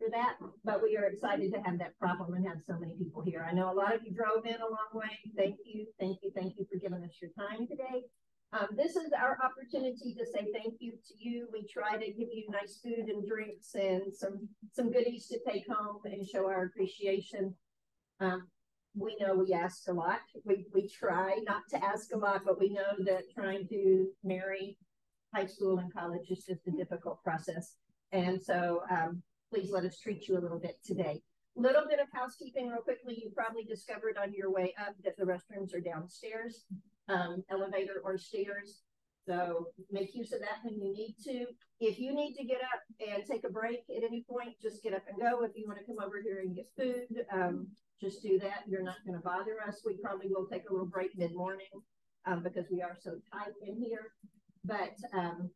for that, but we are excited to have that problem and have so many people here. I know a lot of you drove in a long way. Thank you for giving us your time today. This is our opportunity to say thank you to you. We try to give you nice food and drinks and some goodies to take home and show our appreciation. We know we ask a lot. We try not to ask a lot, but we know that trying to marry high school and college is just a difficult process. And so please let us treat you a little bit today. A little bit of housekeeping real quickly. You probably discovered on your way up that the restrooms are downstairs, elevator or stairs. So make use of that when you need to. If you need to get up and take a break at any point, just get up and go. If you want to come over here and get food, just do that. You're not going to bother us. We probably will take a little break mid-morning because we are so tight in here. But don't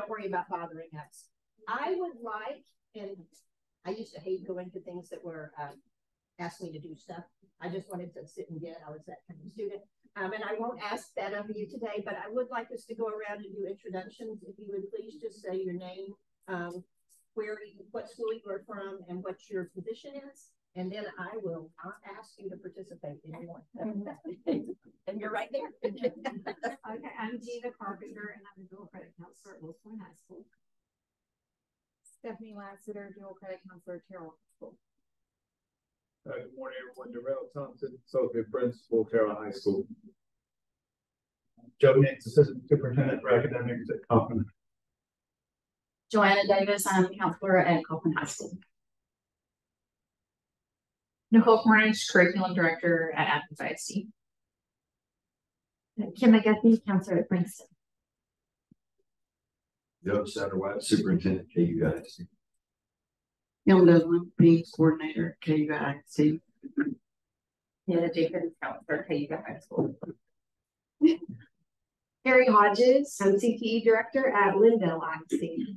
worry about bothering us. I would like, and I used to hate going to things that were asked me to do stuff. I just wanted to sit and get. I was that kind of student. And I won't ask that of you today, but I would like us to go around and do introductions. If you would please just say your name, what school you are from, and what your position is. And then I will not ask you to participate anymore. And you're right there. Okay, I'm Gina Carpenter, and I'm a dual credit counselor at Wilson High School. Stephanie Lassiter, dual credit counselor at Terrell High School. Good morning, everyone. Darrell Thompson, Associate Principal, Terrell High School. Joe Nix, Assistant Superintendent for Academics at Kaufman. Joanna Davis, I'm a counselor at Kaufman High School. Nicole Cornish, Curriculum Director at Athens ISD. Kim McGuffey, counselor at Princeton. Joe Satterwhite, Superintendent, KUIC. Young Devlin, Meetings Coordinator, KUIC. Yeah, Jacobs, counselor at KUIC High School. Harry Hodges, I'm CTE Director at Lindell ISD.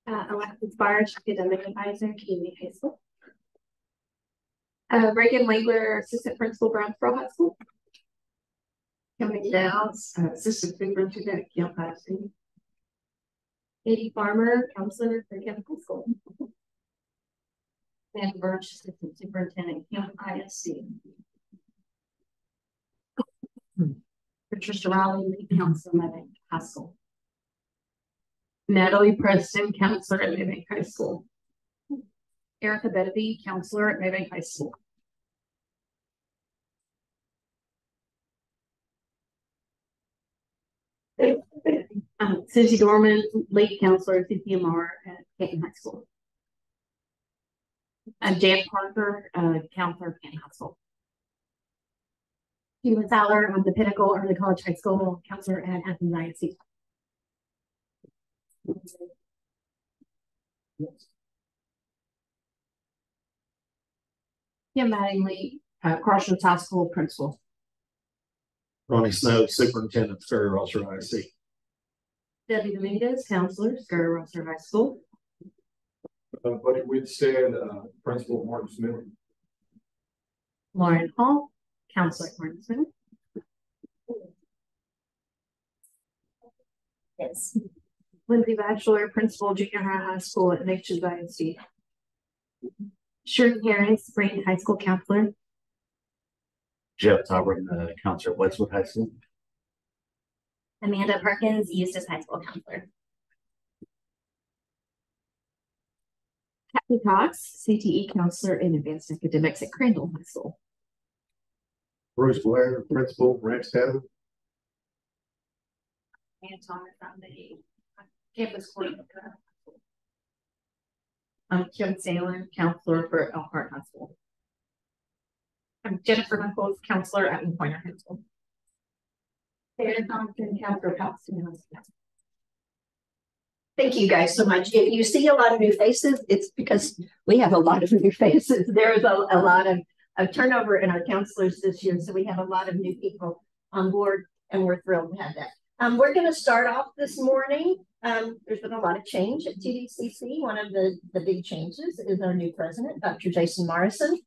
Alexis Barge, Academic Advisor, Community High School. Reagan Langler, Assistant Principal, Brownsboro High School. Kim Downs, Assistant Superintendent, Camp ISD. Katie Farmer, Counselor for Camp High School. Sandy Birch, Assistant Superintendent, Camp ISD. Patricia Riley, Lead Counselor at High School. Natalie Preston, Counselor at Maybank High School. Erica Bedeby, Counselor at Maybank High School. Susie Dorman, Lead Counselor at CPMR at Canton High School. Jan Parker, Counselor at Canton High School. Sheila Fowler, I'm the Pinnacle Early College High School Counselor at Athens ISD. Kim Mattingly, Crossroads High School Principal. Ronnie Snow, Superintendent, Scurry-Rosser ISD. Debbie Dominguez, Counselor, Scurry-Rosser High School. Buddy Whitstead, Principal, Martin Smith. Lauren Hall, Counselor at Martin Smith. Yes. Lindsay Batchelor, Principal, Junior High School at Natchez ISD. Shirley Harris, Brayton High School Counselor. Jeff Tauber, Counselor at Westwood High School. Amanda Perkins, Eustis High School Counselor. Kathy Cox, CTE Counselor in Advanced Academics at Crandall High School. Bruce Blair, Principal, Ranch Academy. And Thomas on the campus coordinator. I'm Kim Salem, Counselor for Elkhart High School. I'm Jennifer Nichols, Counselor at LaPointe High School. Sarah Thompson, Counselor at Palestine High School. Thank you guys so much. If you see a lot of new faces, it's because we have a lot of new faces. There is a lot of turnover in our counselors this year, so we have a lot of new people on board, and we're thrilled to have that. We're going to start off this morning. There's been a lot of change at TDCC. One of the big changes is our new president, Dr. Jason Morrison.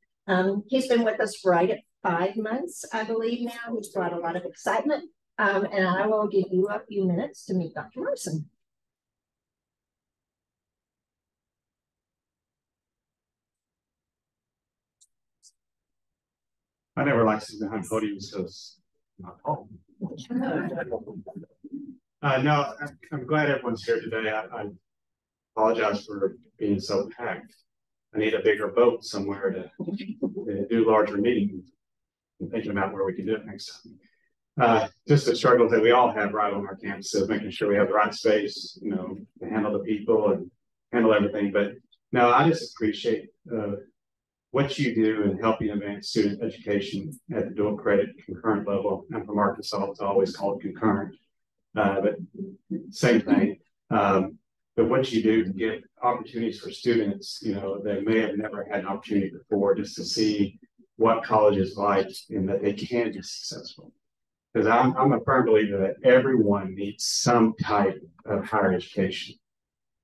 He's been with us right at 5 months, I believe now. He's brought a lot of excitement, and I will give you a few minutes to meet Dr. Morrison. I never like sitting behind podiums because I'm not tall. No, I'm glad everyone's here today. I apologize for being so packed. I need a bigger boat somewhere to do larger meetings. I'm thinking about where we can do it next time. Just the struggles that we all have right on our campuses, making sure we have the right space, to handle the people and handle everything. But no, I just appreciate what you do in helping advance student education at the dual credit concurrent level. And from Arkansas, it's always called concurrent, but same thing. But what you do to get opportunities for students, that may have never had an opportunity before, just to see what college is like and that they can be successful. Because I'm a firm believer that everyone needs some type of higher education.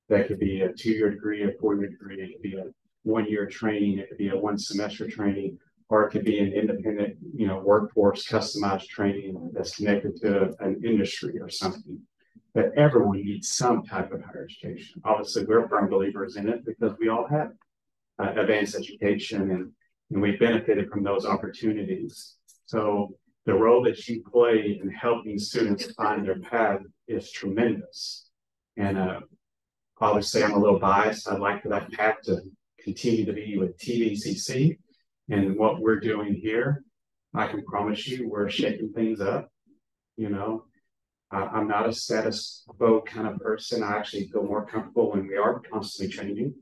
That could be a 2-year degree, a 4-year degree, it could be a 1-year training, it could be a 1-semester training, or it could be an independent, workforce customized training that's connected to an industry or something. But everyone needs some type of higher education. Obviously, we're firm believers in it because we all have advanced education and we benefited from those opportunities. So the role that you play in helping students find their path is tremendous. And obviously, I'm a little biased. I'd like for that path to continue to be with TVCC and what we're doing here. I can promise you we're shaking things up. I'm not a status quo kind of person. I actually feel more comfortable when we are constantly changing.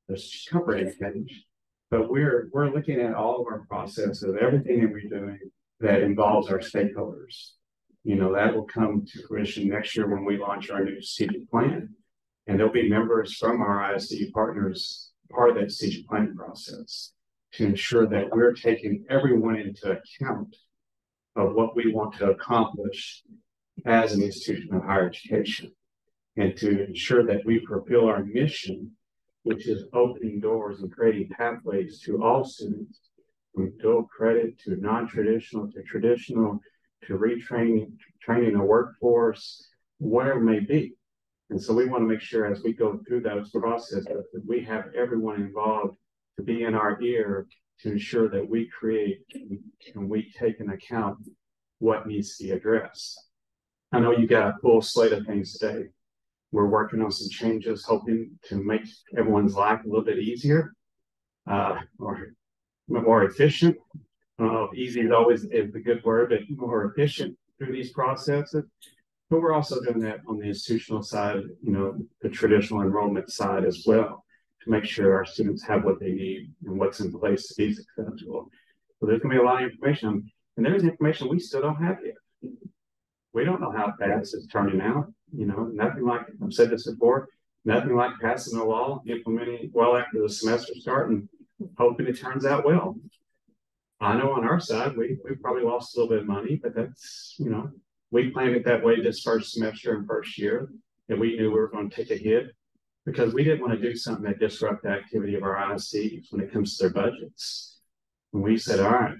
There's comfort in change. But we're looking at all of our processes, everything that we're doing that involves our stakeholders. That will come to fruition next year when we launch our new strategic plan. And there'll be members from our ISD partners part of that strategic planning process to ensure that we're taking everyone into account of what we want to accomplish as an institution of higher education, and to ensure that we fulfill our mission, which is opening doors and creating pathways to all students, from dual credit to non-traditional to traditional, to retraining, training the workforce, whatever it may be. And so we want to make sure as we go through those processes that we have everyone involved to be in our ear to ensure that we create and we take into account what needs to be addressed. I know you got a full slate of things today. We're working on some changes, hoping to make everyone's life a little bit easier or more efficient. I don't know if easy is always is the good word, but more efficient through these processes. But we're also doing that on the institutional side, the traditional enrollment side as well, to make sure our students have what they need and what's in place to be successful. So there's going to be a lot of information, and there's information we still don't have yet. We don't know how fast it's turning out. Nothing like, I've said this before, nothing like passing a law, implementing well after the semester start and hoping it turns out well. I know on our side, we probably lost a little bit of money, but that's, we planned it that way this first semester and first year, and we knew we were going to take a hit because we didn't want to do something that disrupt the activity of our ISDs when it comes to their budgets. And we said, all right,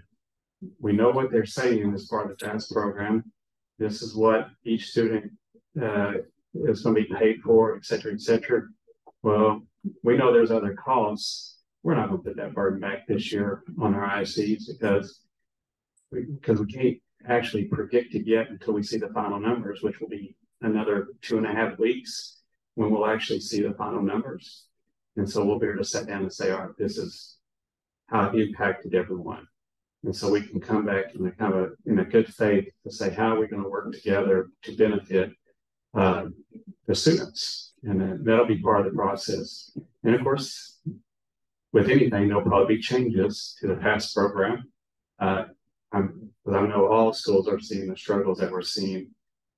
we know what they're saying as part of the FAST program. This is what each student is going to be paid for, et cetera, et cetera. Well, we know there's other costs. We're not going to put that burden back this year on our ISDs because we can't actually predict it yet until we see the final numbers, which will be another 2.5 weeks when we'll actually see the final numbers. And so we'll be able to sit down and say, all right, this is how it impacted everyone. And so we can come back in a good faith to say, how are we going to work together to benefit the students? And that'll be part of the process. And of course, with anything, there'll probably be changes to the FAST program. Because I know all schools are seeing the struggles that we're seeing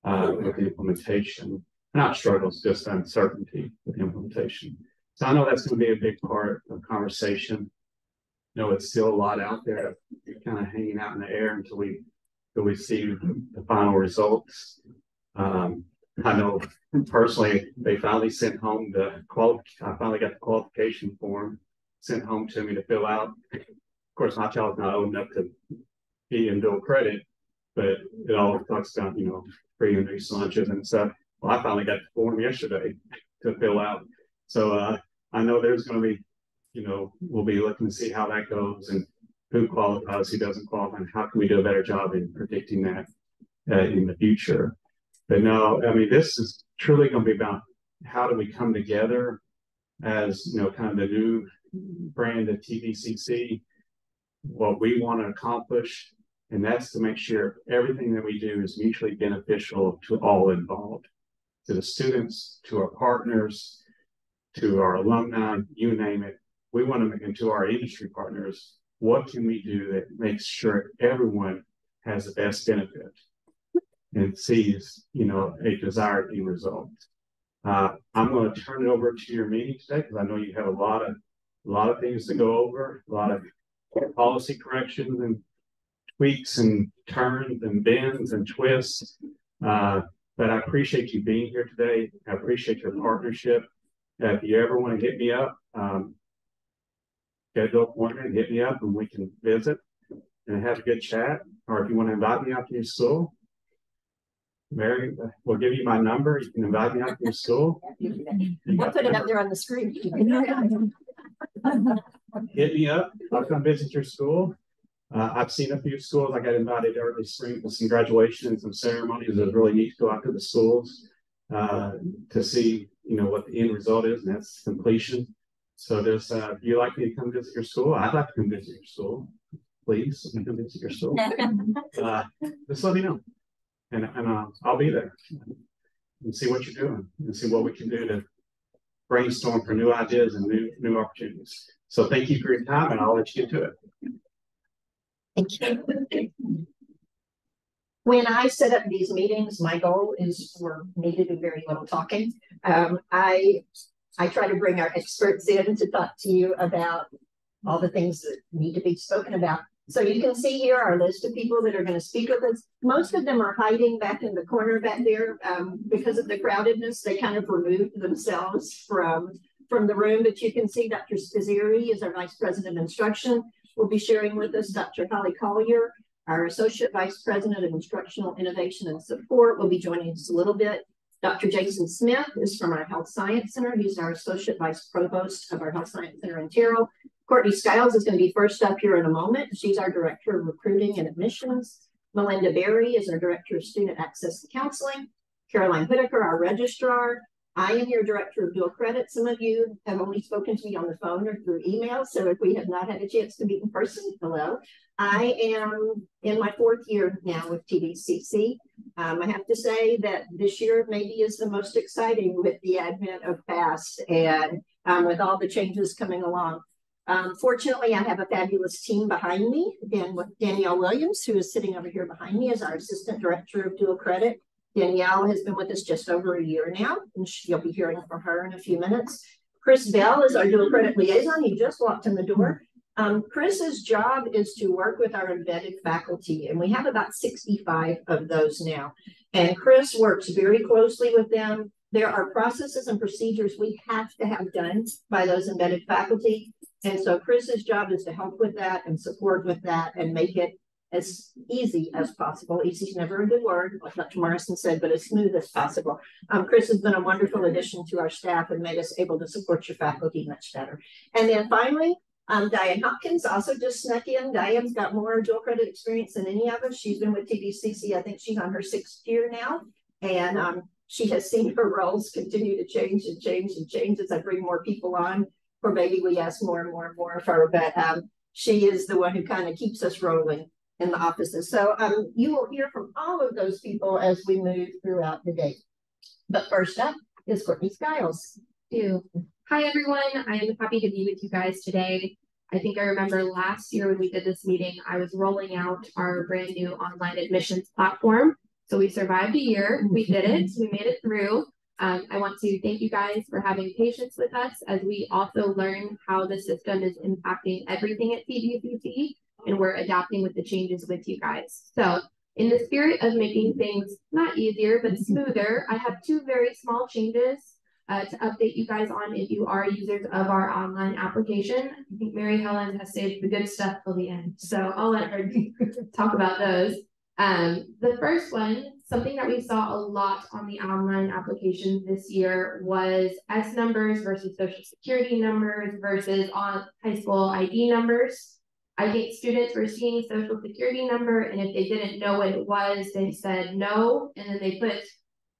with the implementation. Not struggles, just uncertainty with the implementation. So I know that's going to be a big part of conversation. It's still a lot out there, kind of hanging out in the air until we see the final results. I know personally, they finally sent home I finally got the qualification form sent home to me to fill out. Of course, my child's not old enough to be in dual credit, but it all talks about, free and reduced lunches and stuff. Well, I finally got the form yesterday to fill out. So I know there's going to be, we'll be looking to see how that goes. And who qualifies, who doesn't qualify, and how can we do a better job in predicting that in the future. But no, I mean, this is truly going to be about how do we come together as, you know, kind of the new brand of TVCC, what we want to accomplish, and that's to make sure everything that we do is mutually beneficial to all involved, to the students, to our partners, to our alumni, you name it. We want to make into our industry partners, what can we do that makes sure everyone has the best benefit and sees, you know, a desired end result. I'm going to turn it over to your meeting today because I know you have a lot of things to go over, a lot of policy corrections and tweaks and turns and bends and twists. But I appreciate you being here today. I appreciate your partnership. If you ever want to hit me up, schedule an appointment, hit me up and we can visit and have a good chat. Or if you want to invite me out to your school, Mary, we'll give you my number. You can invite me out to your school. I'll put it up there on the screen. Hit me up. I'll come visit your school. I've seen a few schools. I got invited early spring for some graduation and some ceremonies. It was really neat to go out to the schools to see, you know, what the end result is, and that's completion. So there's, if you'd like me to come visit your school, I'd like to come visit your school. Please come visit your school. Just let me know. And I'll be there and see what you're doing and see what we can do to brainstorm for new ideas and new opportunities. So thank you for your time, and I'll let you get to it. Thank you. When I set up these meetings, my goal is for me to do very little talking. I try to bring our experts in to talk to you about all the things that need to be spoken about. So you can see here our list of people that are going to speak with us. Most of them are hiding back in the corner back there because of the crowdedness. They kind of removed themselves from the room. But you can see Dr. Spizzeri is our Vice President of Instruction. Will be sharing with us Dr. Holly Collier, our Associate Vice President of Instructional Innovation and Support, will be joining us a little bit. Dr. Jason Smith is from our Health Science Center. He's our Associate Vice Provost of our Health Science Center in Terrell. Courtney Skiles is going to be first up here in a moment. She's our Director of Recruiting and Admissions. Melinda Berry is our Director of Student Access and Counseling. Caroline Whitaker, our Registrar. I am your Director of Dual Credit. Some of you have only spoken to me on the phone or through email, so if we have not had a chance to meet in person, hello. I am in my 4th year now with TVCC. I have to say that this year maybe is the most exciting with the advent of FAST and with all the changes coming along. Fortunately, I have a fabulous team behind me, and with Danielle Williams, who is sitting over here behind me, as our Assistant Director of Dual Credit. Danielle has been with us just over a year now, and you'll be hearing from her in a few minutes. Chris Bell is our Dual Credit Liaison. He just walked in the door. Chris's job is to work with our embedded faculty, and we have about 65 of those now. And Chris works very closely with them. There are processes and procedures we have to have done by those embedded faculty. And so Chris's job is to help with that and support with that and make it as easy as possible. Easy is never a good word, like Dr. Morrison said, but as smooth as possible. Chris has been a wonderful addition to our staff and made us able to support your faculty much better. And then finally, Diane Hopkins also just snuck in. Diane's got more dual credit experience than any of us. She's been with TVCC. I think she's on her 6th year now. And she has seen her roles continue to change and change and change as I bring more people on. Or maybe we ask more and more and more of her, but she is the one who kind of keeps us rolling in the offices. So you will hear from all of those people as we move throughout the day. But first up is Courtney Skiles. Hi, everyone. I am happy to be with you guys today. I think I remember last year when we did this meeting, I was rolling out our brand new online admissions platform. So we survived a year. We did it. We made it through. I want to thank you guys for having patience with us as we also learn how the system is impacting everything at TVCC, and we're adapting with the changes with you guys. So in the spirit of making things not easier, but smoother, I have 2 very small changes to update you guys on if you are users of our online application. I think Mary Helen has saved the good stuff till the end, so I'll let her talk about those. The first one, something that we saw a lot on the online application this year was S numbers versus social security numbers versus on high school ID numbers. I think students were seeing social security number, and if they didn't know what it was, they said no, and then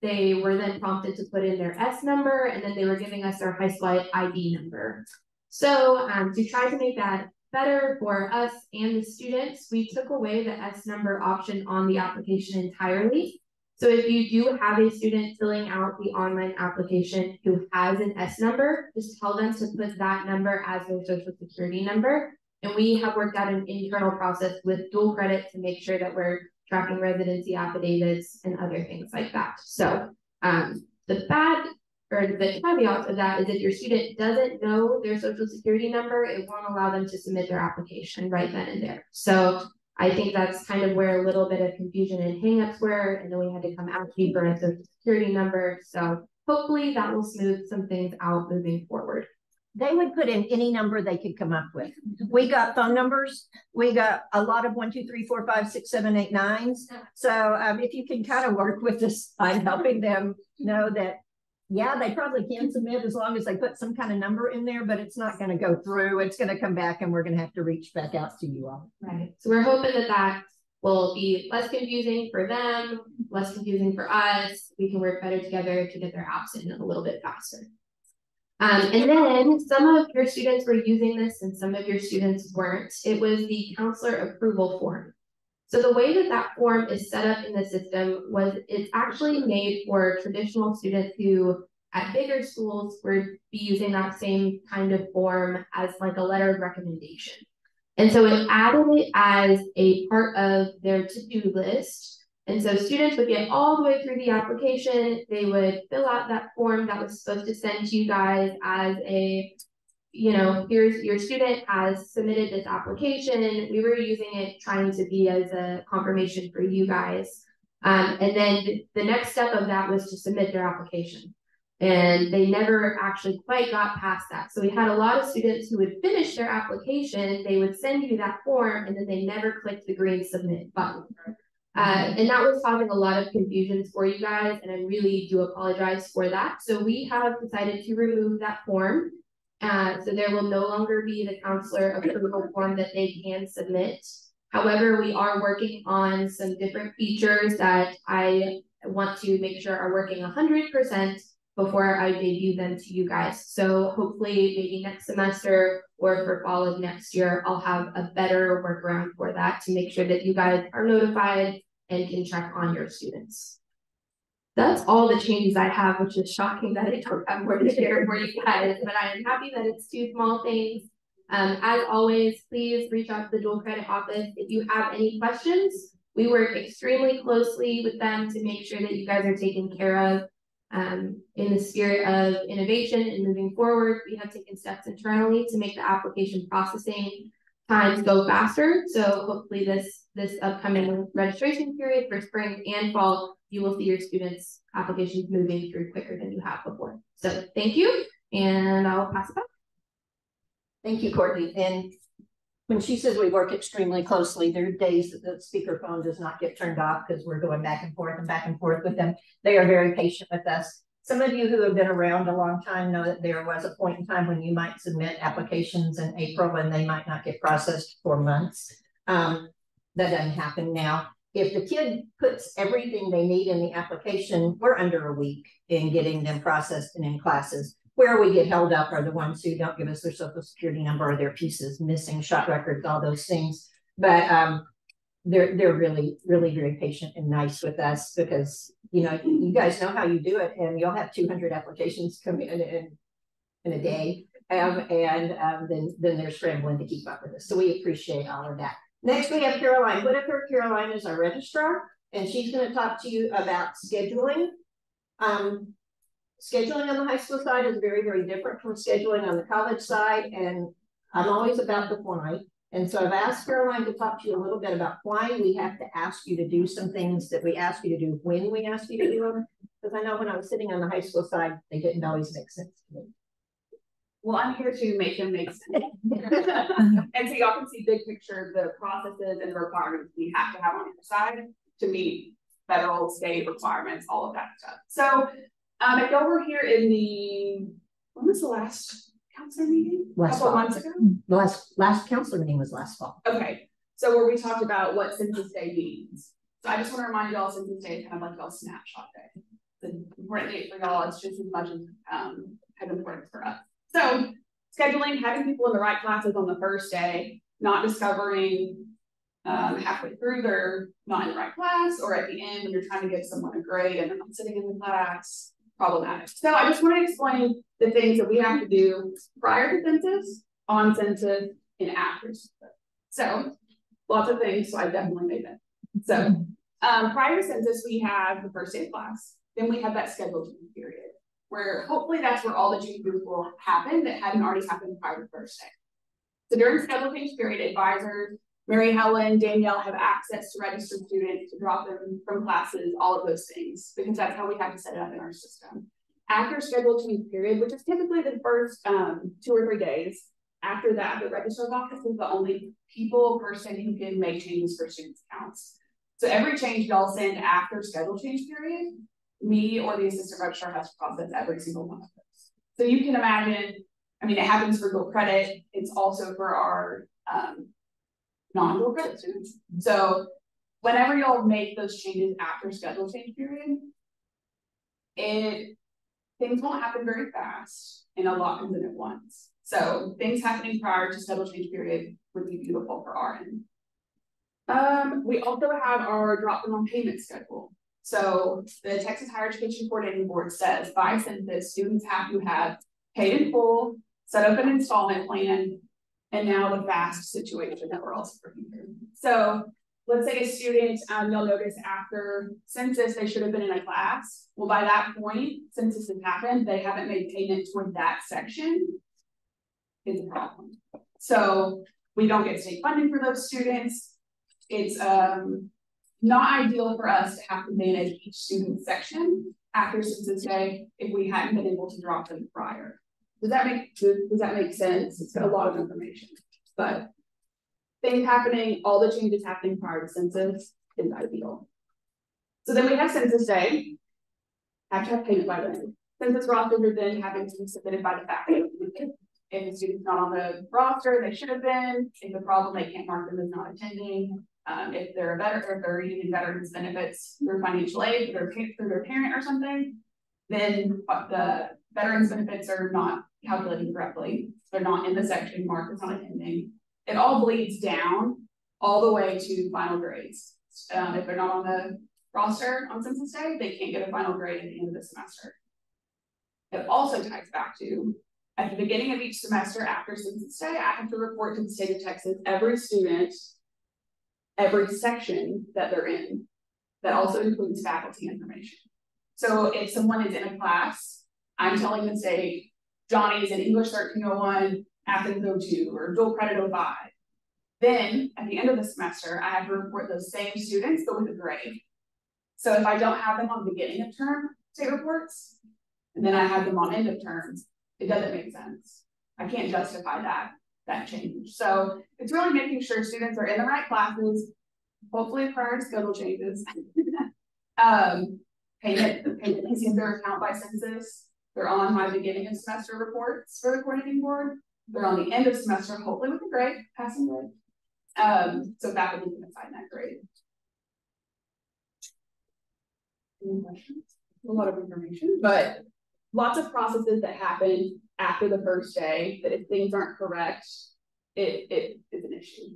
they were then prompted to put in their S number, and then they were giving us their high school ID number. So to try to make that better for us and the students, we took away the S number option on the application entirely. So if you do have a student filling out the online application who has an S number, just tell them to put that number as their social security number. And we have worked out an internal process with dual credit to make sure that we're tracking residency affidavits and other things like that. So the caveat of that is if your student doesn't know their social security number, it won't allow them to submit their application right then and there. So I think that's kind of where a little bit of confusion and hangups were, and then we had to come ask you for a social security number. So hopefully that will smooth some things out moving forward. They would put in any number they could come up with. We got phone numbers. We got a lot of 1, 2, 3, 4, 5, 6, 7, 8, 9s. So if you can kind of work with us, I'm helping them know that, yeah, they probably can submit as long as they put some kind of number in there, but it's not going to go through. It's going to come back and we're going to have to reach back out to you all. Right. So we're hoping that that will be less confusing for them, less confusing for us. We can work better together to get their apps in a little bit faster. And then some of your students were using this and some of your students weren't. It was the counselor approval form. So the way that that form is set up in the system was it's actually made for traditional students who at bigger schools would be using that same kind of form as like a letter of recommendation. And so it added it as a part of their to-do list. And so students would get all the way through the application. They would fill out that form that was supposed to send to you guys as a, you know, here's your student has submitted this application. We were using it trying to be as a confirmation for you guys. And then the next step of that was to submit their application. And they never actually quite got past that. So we had a lot of students who would finish their application, they would send you that form, and then they never clicked the green submit button. And that was causing a lot of confusions for you guys, and I really do apologize for that. So we have decided to remove that form. So there will no longer be the counselor approval form that they can submit. However, we are working on some different features that I want to make sure are working 100% before I debut them to you guys. So hopefully maybe next semester or for fall of next year, I'll have a better workaround for that to make sure that you guys are notified and can check on your students. That's all the changes I have, which is shocking that I don't have more to share for you guys, but I am happy that it's 2 small things. As always, please reach out to the dual credit office if you have any questions. We work extremely closely with them to make sure that you guys are taken care of. In the spirit of innovation and moving forward, we have taken steps internally to make the application processing times go faster. So hopefully this upcoming registration period for spring and fall, you will see your students' applications moving through quicker than you have before. So thank you, and I'll pass it back. Thank you, Courtney. And when she says we work extremely closely, there are days that the speakerphone does not get turned off because we're going back and forth with them. They are very patient with us. Some of you who have been around a long time know that there was a point in time when you might submit applications in April and they might not get processed for months. That doesn't happen now. If the kid puts everything they need in the application, we're under a week in getting them processed and in classes. Where we get held up are the ones who don't give us their social security number or their pieces missing, shot records, all those things. But they're really, really very patient and nice with us because, you know, you guys know how you do it, and you'll have 200 applications come in a day. Then they're scrambling to keep up with us. So we appreciate all of that. Next, we have Caroline Whitaker. Caroline is our registrar, and she's going to talk to you about scheduling. Scheduling on the high school side is very, very different from scheduling on the college side, and I'm always about the why. And so I've asked Caroline to talk to you a little bit about why we have to ask you to do some things that we ask you to do when we ask you to do them. Because I know when I was sitting on the high school side, they didn't always make sense to me. Well, I'm here to make them make sense. And so y'all can see big picture, the processes and the requirements we have to have on your side to meet federal, state requirements, all of that stuff. So if y'all were here in when was the last counselor meeting? A Last couple fall. months ago? The last counselor meeting was last fall. Okay, so where we talked about what Census Day means. So I just want to remind y'all, Census Day is kind of like y'all's snapshot day. It's an important date for y'all. It's just as much as has importance for us. So scheduling, having people in the right classes on the first day, not discovering halfway through they're not in the right class, or at the end when you're trying to give someone a grade and they're not sitting in the class, problematic. So I just want to explain the things that we have to do prior to census, on census, and after census. So lots of things, so I definitely made it. So prior to census, we have the first day of class. Then we have that scheduled period, where hopefully that's where all the changes will happen that hadn't already happened prior to the first day. So during scheduled change period, advisors, Mary Helen, Danielle have access to registered students, to drop them from classes, all of those things, because that's how we have to set it up in our system. After scheduled change period, which is typically the first 2 or 3 days, after that, the registrar's office is the only person who can make changes for students' accounts. So every change y'all send after scheduled change period, me or the assistant registrar has to process every single one of those. So you can imagine, I mean, it happens for dual credit. It's also for our non-dual credit students. So whenever y'all make those changes after schedule change period, things won't happen very fast and a lot comes in at once. So things happening prior to schedule change period would be beautiful for our end. We also have our drop them on payment schedule. So the Texas Higher Education Coordinating Board says by census, students have to have paid in full, set up an installment plan, and now the FAST situation that we're also working through. So let's say a student, you'll notice after census, they should have been in a class. Well, by that point, census has happened, they haven't made payment toward that section. It's a problem. So we don't get state funding for those students. It's not ideal for us to have to manage each student section after census day if we hadn't been able to drop them prior. Does that make sense? It's got a lot of information, but things happening, all the changes happening prior to census is ideal. So then we have census day, have to have payment by then. Census rosters are then having to be submitted by the faculty. If the student's not on the roster, they should have been. If the problem, they can't mark them as not attending. If they're a veteran, or if they're using veterans benefits through financial aid through their parent or something, then the veterans benefits are not calculated correctly. They're not in the section marked as not attending. It all bleeds down all the way to final grades. If they're not on the roster on census day, they can't get a final grade at the end of the semester. It also ties back to, at the beginning of each semester after census day, I have to report to the state of Texas every student, every section that they're in. That also includes faculty information. So if someone is in a class, I'm telling the state, Johnny's in English 1301, Athens 02, or dual credit 05. Then at the end of the semester, I have to report those same students, but with a grade. So if I don't have them on beginning of term state reports, and then I have them on end of terms, it doesn't make sense. I can't justify that change. So it's really making sure students are in the right classes, hopefully prior to schedule changes. Payment is in their account by census. They're on my beginning of semester reports for the coordinating board. They're on the end of semester, hopefully with a grade, passing grade. So faculty can assign that grade. Any questions? A lot of information, but lots of processes that happen after the first day that if things aren't correct, it is an issue.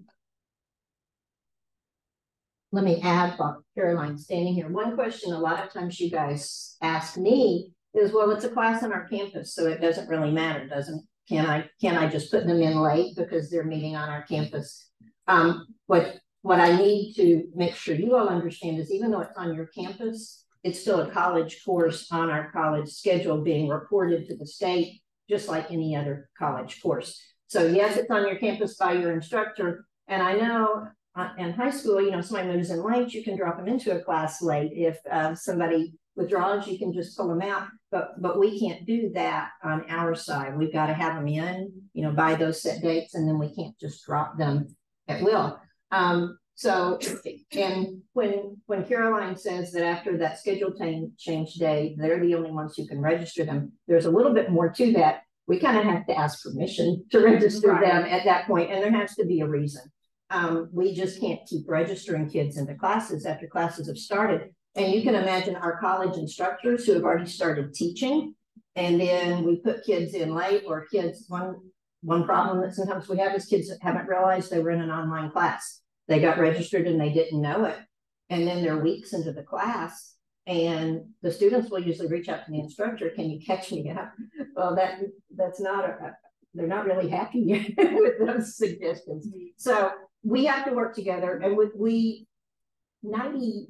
Let me add while Caroline's standing here. One question a lot of times you guys ask me is, well, it's a class on our campus, so it doesn't really matter, can I just put them in late because they're meeting on our campus? What I need to make sure you all understand is even though it's on your campus, it's still a college course on our college schedule being reported to the state, just like any other college course. So yes, it's on your campus by your instructor. And I know in high school, somebody moves in late, you can drop them into a class late. If somebody withdraws, you can just pull them out. But we can't do that on our side. We've got to have them in, by those set dates, and then we can't just drop them at will. So, and when Caroline says that after that schedule change day, they're the only ones who can register them, there's a little bit more to that. we kind of have to ask permission to register Right. them at that point, and there has to be a reason. We just can't keep registering kids into classes after classes have started. And you can imagine our college instructors who have already started teaching, and then we put kids in late, or kids, one problem that sometimes we have is kids that haven't realized they were in an online class. They got registered and they didn't know it. And then they're weeks into the class, and the students will usually reach out to the instructor, can you catch me up? Well, that's not they're not really happy with those suggestions. So we have to work together, and we 95%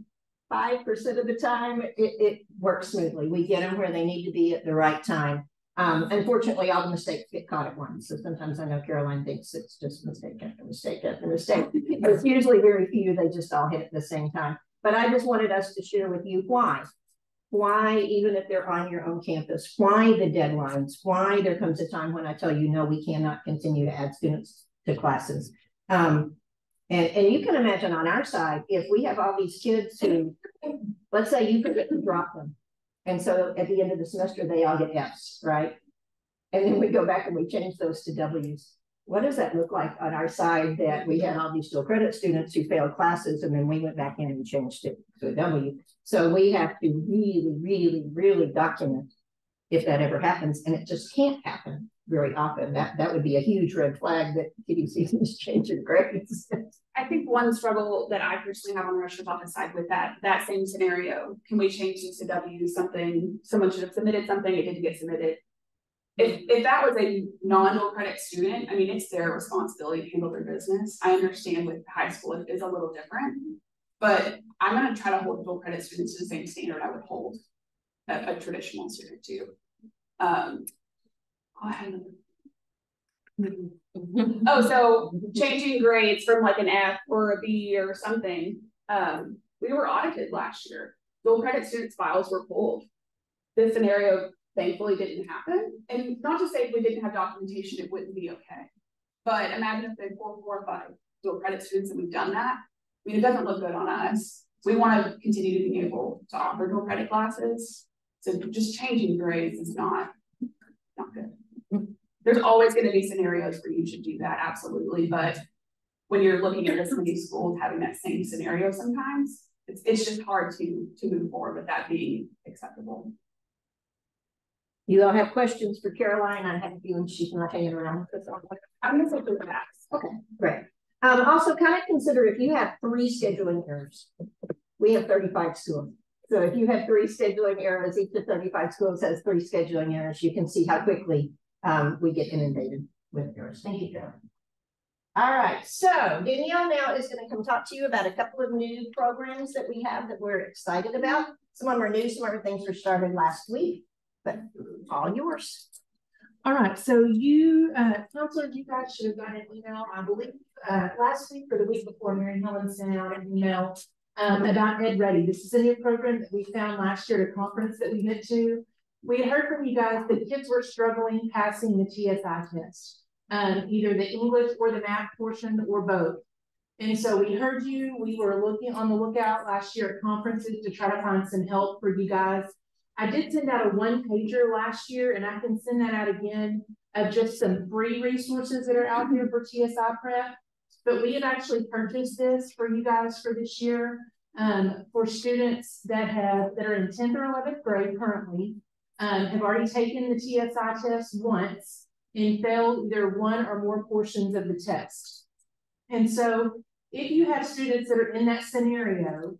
of the time it works smoothly. We get them where they need to be at the right time. Unfortunately, all the mistakes get caught at once. So sometimes I know Caroline thinks it's just mistake after mistake after mistake. It's usually very few, they just all hit at the same time. But I just wanted us to share with you why. Why, even if they're on your own campus, why the deadlines, why there comes a time when I tell you, no, we cannot continue to add students to classes. And you can imagine on our side, if we have all these kids who, let's say you forget to drop them. And so at the end of the semester, they all get Fs, right? And then we go back and we change those to Ws. What does that look like on our side that we had all these dual credit students who failed classes, and then we went back in and changed it to a W? So we have to really, really, really document if that ever happens, and it just can't happen very often. That would be a huge red flag that TDC is changing grades. I think one struggle that I personally have on the registrar's office side with that same scenario, can we change these to W? Someone should have submitted something, it didn't get submitted. If that was a non-dual credit student, I mean, it's their responsibility to handle their business. I understand with high school it is a little different, but I'm going to try to hold dual credit students to the same standard I would hold a traditional student to. So changing grades from like an F or a B or something. We were audited last year. Dual credit students' files were pulled. This scenario thankfully didn't happen. And not to say if we didn't have documentation, it wouldn't be okay. But imagine if they pulled 4 or 5 dual credit students and we've done that. I mean, it doesn't look good on us. We want to continue to be able to offer dual credit classes. So just changing grades is not good. There's always going to be scenarios where you should do that, absolutely. But when you're looking at this many schools having that same scenario, sometimes it's just hard to move forward with that being acceptable. You all have questions for Caroline? I have a feeling she's not hanging around. I'm going to say for the max. Okay, great. Also, kind of consider if you have 3 scheduling errors. We have 35 schools. So if you have 3 scheduling errors, each of 35 schools has 3 scheduling errors. You can see how quickly we get inundated with errors. Thank you, Caroline. All right, so Danielle now is going to come talk to you about a couple of new programs that we have that we're excited about. Some of them are new, some other things were started last week, but all yours. All right, so you, counselors, you guys should have gotten an email, I believe, last week or the week before. Mary Helen sent out an email about Ed Ready. This is a new program that we found last year at a conference that we went to. We had heard from you guys that kids were struggling passing the TSI test, either the English or the math portion or both. And so we heard you. We were looking on the lookout last year at conferences to try to find some help for you guys. I did send out a 1-pager last year, and I can send that out again of just some free resources that are out there for TSI prep. But we have actually purchased this for you guys for this year for students that are in 10th or 11th grade currently, have already taken the TSI test once and failed either 1 or more portions of the test. And so if you have students that are in that scenario,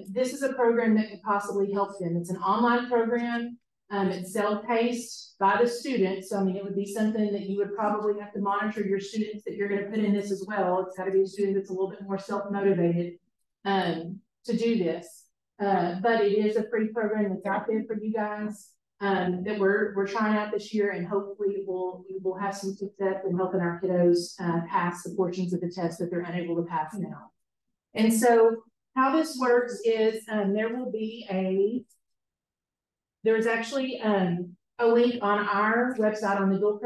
this is a program that could possibly help them. It's an online program. It's self-paced by the students. So, I mean, it would be something that you would probably have to monitor your students that you're going to put in this as well. It's got to be a student that's a little bit more self-motivated to do this. But it is a free program that's out there for you guys that we're trying out this year, and hopefully we'll have some success in helping our kiddos pass the portions of the test that they're unable to pass now. And so how this works is there's actually a link on our website, on the dual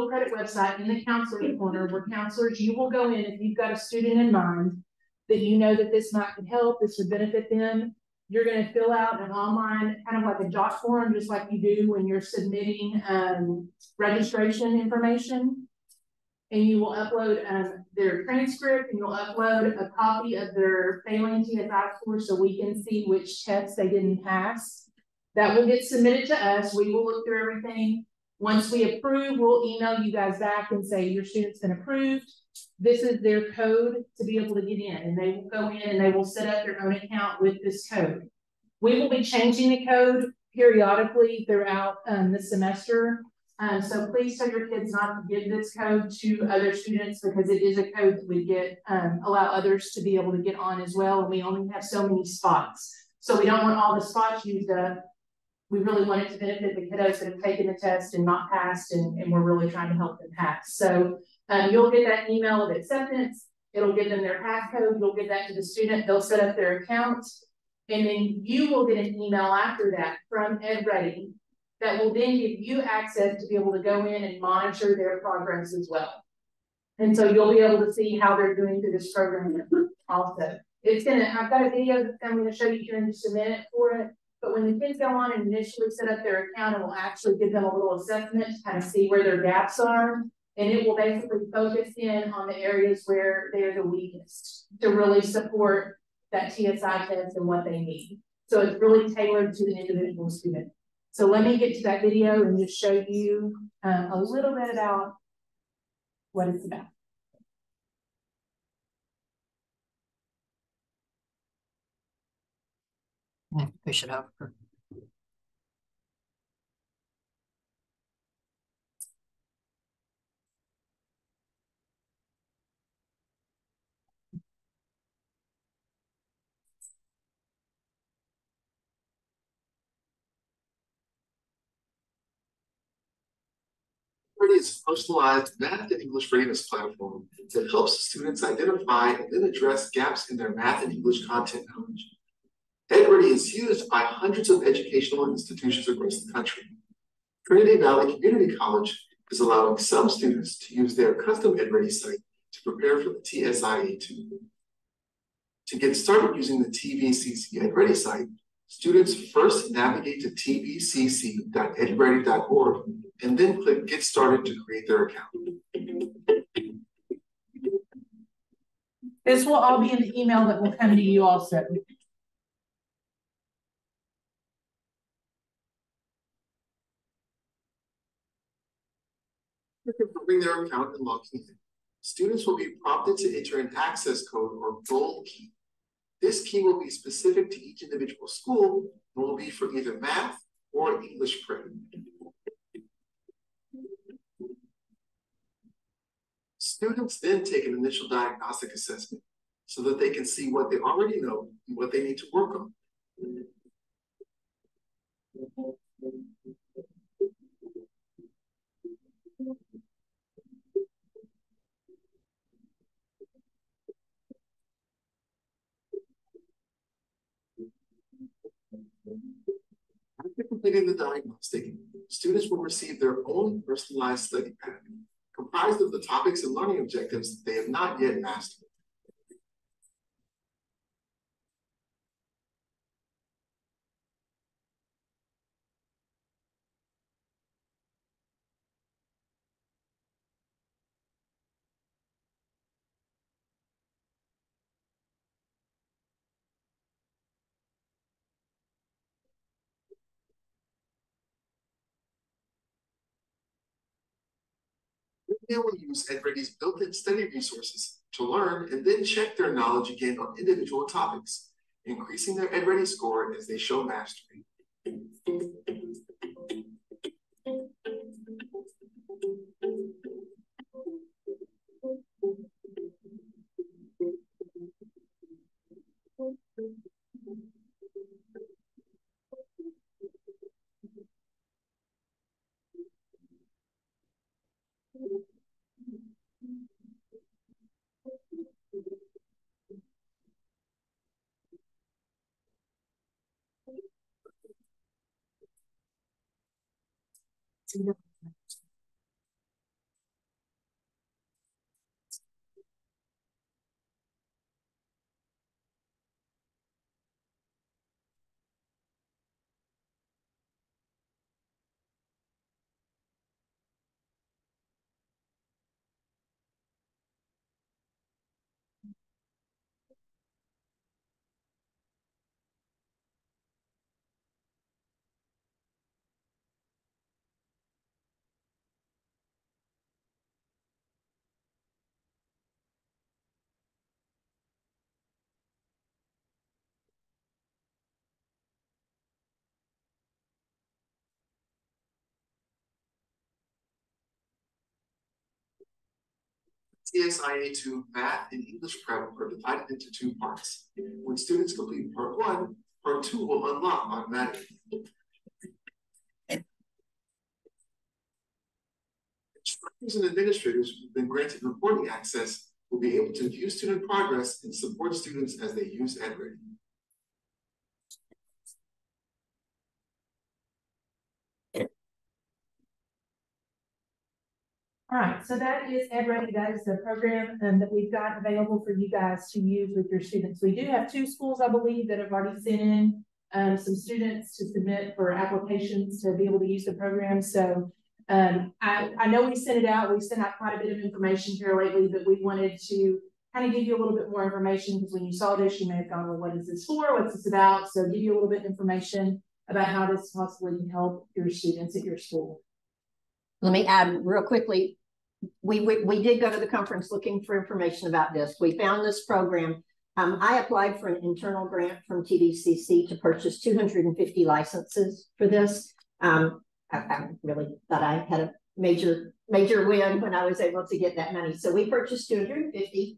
credit website, in the counselor corner, where counselors, you will go in if you've got a student in mind that you know that this might could help, this would benefit them. You're gonna fill out an online, kind of like a jot form, just like you do when you're submitting registration information. And you will upload their transcript, and you'll upload a copy of their failing TSI score so we can see which tests they didn't pass. That will get submitted to us. We will look through everything. Once we approve, we'll email you guys back and say your student's been approved. This is their code to be able to get in, and they will go in and they will set up their own account with this code. We will be changing the code periodically throughout the semester. So please tell your kids not to give this code to other students, because it is a code that we get, allow others to be able to get on as well. And we only have so many spots. So we don't want all the spots used up. We really want it to benefit the kiddos that have taken the test and not passed, and we're really trying to help them pass. So you'll get that email of acceptance. It'll give them their passcode. You'll give that to the student. They'll set up their account. And then you will get an email after that from EdReady that will then give you access to be able to go in and monitor their progress as well. And so you'll be able to see how they're doing through this program also. I've got a video that I'm going to show you here in just a minute for it. But when the kids go on and initially set up their account, it will actually give them a little assessment to kind of see where their gaps are. And it will basically focus in on the areas where they're the weakest to really support that TSI test and what they need. So it's really tailored to the individual student. So let me get to that video and just show you a little bit about what it's about. Push it over. Is a personalized math and English readiness platform that helps students identify and then address gaps in their math and English content knowledge. EdReady is used by hundreds of educational institutions across the country. Trinity Valley Community College is allowing some students to use their custom EdReady site to prepare for the TSIE2. To get started using the TVCC EdReady site, students first navigate to tvcc.edready.org and then click Get Started to create their account. This will all be in the email that will come to you also. Confirming their account and logging in, students will be prompted to enter an access code or goal key. This key will be specific to each individual school and will be for either math or English credit. Students then take an initial diagnostic assessment so that they can see what they already know and what they need to work on. After completing the diagnostic, students will receive their own personalized study pattern, comprised of the topics and learning objectives they have not yet mastered. They will use EdReady's built-in study resources to learn and then check their knowledge again on individual topics, increasing their EdReady score as they show mastery. CSIA2 Math and English Prep are divided into two parts. When students complete part 1, part 2 will unlock automatically. Instructors and administrators who've been granted reporting access will be able to view student progress and support students as they use EdReady. All right, so that is EdReady. That is the program that we've got available for you guys to use with your students. We do have 2 schools, I believe, that have already sent in some students to submit for applications to be able to use the program. So I know we sent it out. We sent out quite a bit of information here lately, but we wanted to kind of give you a little bit more information because when you saw this, you may have gone, well, what is this for? What's this about? So give you a little bit of information about how this possibly can help your students at your school. Let me add real quickly. We did go to the conference looking for information about this. We found this program. I applied for an internal grant from TDCC to purchase 250 licenses for this. I really thought I had a major win when I was able to get that money. So we purchased 250.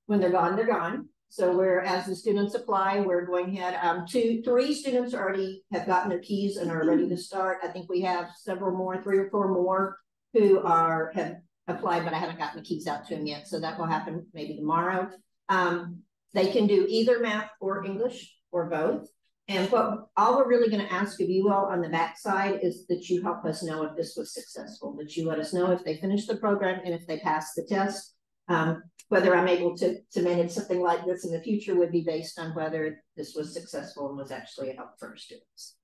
When they're gone, they're gone. So as the students apply, we're going ahead. 3 students already have gotten their keys and are ready to start. I think we have several more, 3 or 4 more who have applied, but I haven't gotten the keys out to them yet. So that will happen maybe tomorrow. They can do either math or English or both. And all we're really going to ask of you all on the backside is that you help us know if this was successful, that you let us know if they finished the program and if they passed the test. Whether I'm able to manage something like this in the future would be based on whether this was successful and was actually a help for our students.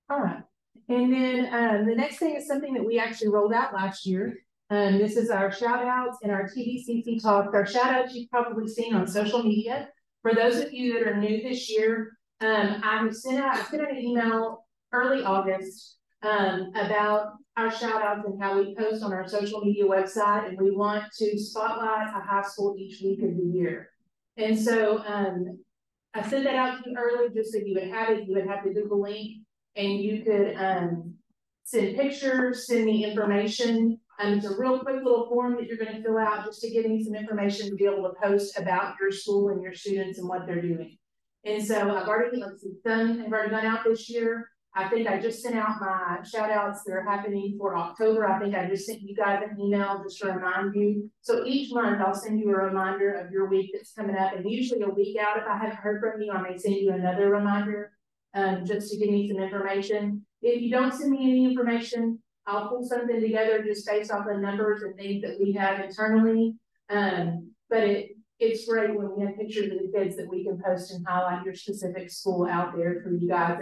All right. And then the next thing is something that we actually rolled out last year. This is our shout outs and our TDCC talk. Our shout outs you've probably seen on social media. For those of you that are new this year, I sent out an email early August about our shout outs and how we post on our social media website. And we want to spotlight a high school each week of the year. And so I sent that out to you early just so you would have it. You would have the Google link. And you could send pictures, send me information. It's a real quick little form that you're going to fill out just to give me some information to be able to post about your school and your students and what they're doing. And so I've already gone out this year. I think I just sent out my shout outs that are happening for October. I think I just sent you guys an email just to remind you. So each month I'll send you a reminder of your week that's coming up. And usually a week out, if I haven't heard from you, I may send you another reminder. Just to give me some information. If you don't send me any information, I'll pull something together just based off the numbers and things that we have internally. But it's great when we have pictures of the kids that we can post and highlight your specific school out there for you guys.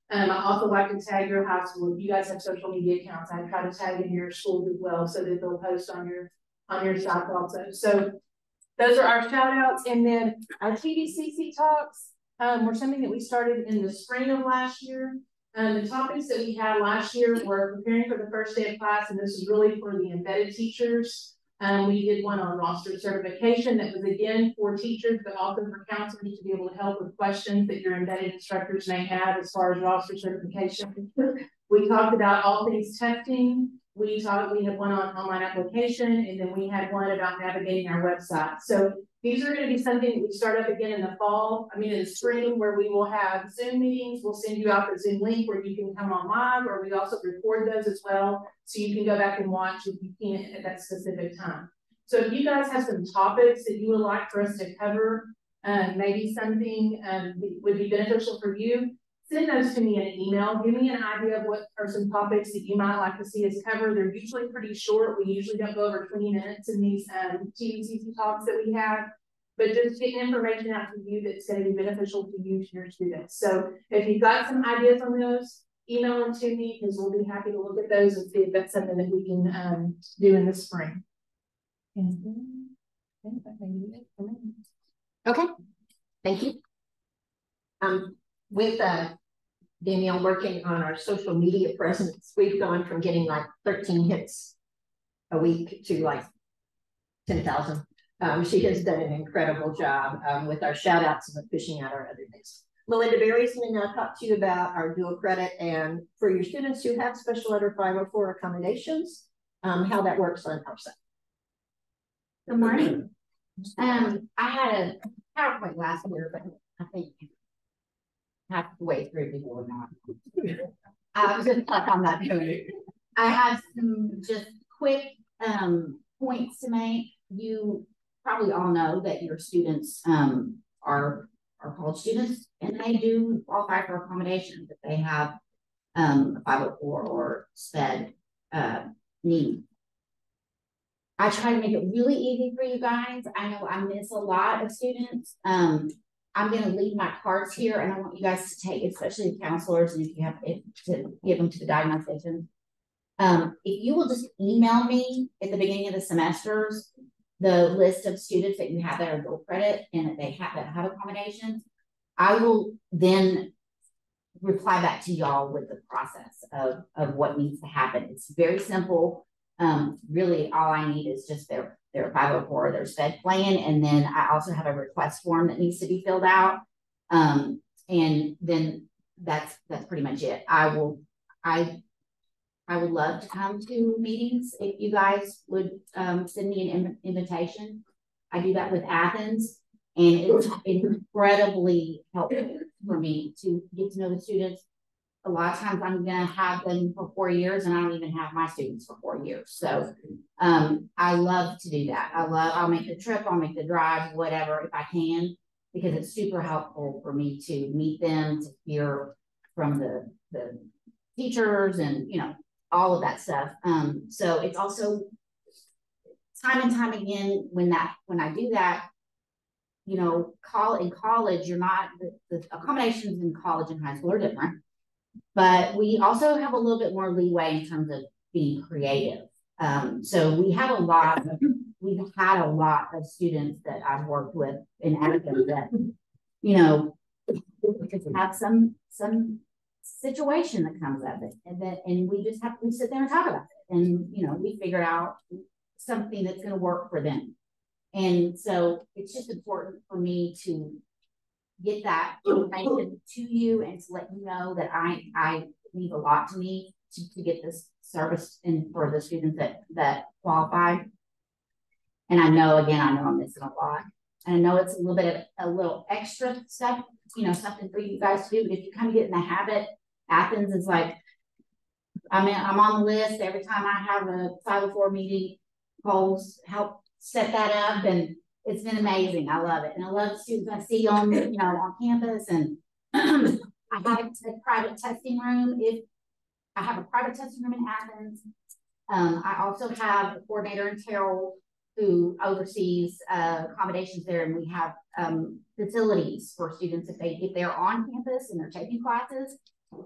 And I also like to tag your high school. If you guys have social media accounts, I try to tag in your schools as well so that they'll post on your site also. So those are our shout outs. And then our TDCC talks. Were something that we started in the spring of last year. The topics that we had last year were preparing for the first day of class, and this is really for the embedded teachers. We did one on roster certification that was again for teachers, but also for counselors to be able to help with questions that your embedded instructors may have as far as roster certification. We talked about all things testing. We had one on online application, and then we had one about navigating our website. So these are going to be something that we start up again in the spring, where we will have Zoom meetings. We'll send you out the Zoom link where you can come on live, or we also record those as well. So you can go back and watch if you can't at that specific time. So if you guys have some topics that you would like for us to cover, maybe something that would be beneficial for you, send those to me in an email. Give me an idea of what are some topics that you might like to see us cover. They're usually pretty short. We usually don't go over 20 minutes in these TDCC talks that we have, but just getting information out to you that's going to be beneficial to you, to your students. So if you've got some ideas on those, email them to me because we'll be happy to look at those and see if that's something that we can do in the spring. Okay, thank you. With Danielle working on our social media presence, we've gone from getting like 13 hits a week to like 10,000. She has done an incredible job with our shout outs and pushing out our other things. Melinda Berry's going to now talk to you about our dual credit and for your students who have special ed or 504 accommodations, how that works on our side. Good morning. I had a PowerPoint last year, but I think halfway through before not. I was just stuck on that doing. I have some just quick points to make. You probably all know that your students are college students, and they do qualify for accommodations if they have a 504 or SPED need. I try to make it really easy for you guys. I know I miss a lot of students. I'm going to leave my cards here, and I want you guys to take, especially the counselors, and if you have to give them to the diagnostician. If you will just email me at the beginning of the semesters the list of students that you have that are dual credit and that they have accommodations, I will then reply back to y'all with the process of what needs to happen. It's very simple. Really all I need is just their 504, their SPED plan, and then I also have a request form that needs to be filled out. And then that's pretty much it. I would love to come to meetings if you guys would send me an invitation. I do that with Athens, and it's incredibly helpful for me to get to know the students. A lot of times I'm going to have them for 4 years, and I don't even have my students for 4 years. So I love to do that. I'll make the trip, I'll make the drive, whatever, if I can, because it's super helpful for me to meet them, to hear from the teachers and, you know, all of that stuff. So it's also time and time again when I do that, you know, in college, you're not, the accommodations in college and high school are different, but we also have a little bit more leeway in terms of being creative. So we've had a lot of students that I've worked with in Athens that, you know, just have some situation that comes of it, and we just have to sit there and talk about it, and you know, we figure out something that's going to work for them. And so it's just important for me to get that information to you and to let you know that I leave a lot to me to get this service in for the students that qualify. And I know I'm missing a lot. And I know it's a little extra stuff, you know, something for you guys to do. But if you kind of get in the habit, Athens is like, I'm on the list every time I have a 504 meeting. Polls help set that up, and it's been amazing. I love it, and I love the students I see on, you know, on campus. And I have a private testing room. If I have a private testing room in Athens, I also have a coordinator in Terrell who oversees accommodations there, and we have facilities for students if they're on campus and they're taking classes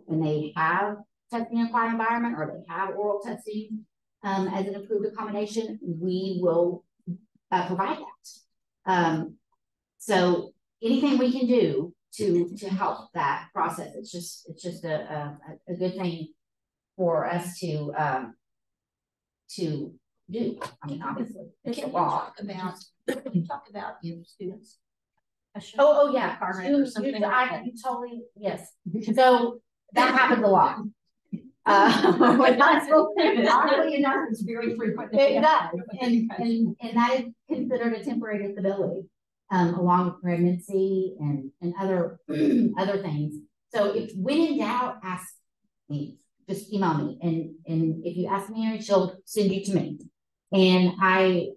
and they have testing in a quiet environment or they have oral testing as an approved accommodation, we will provide that. So anything we can do to help that process, it's just a good thing for us to do. I mean, obviously, it's a law. Can you talk about your students? Oh yeah, you totally, yes. So that happens a lot. Oddly enough, it's very frequent. It does, and that is considered a temporary disability, along with pregnancy and other things. So if when in doubt, ask me. Just email me, and if you ask Mary, she'll send you to me. And I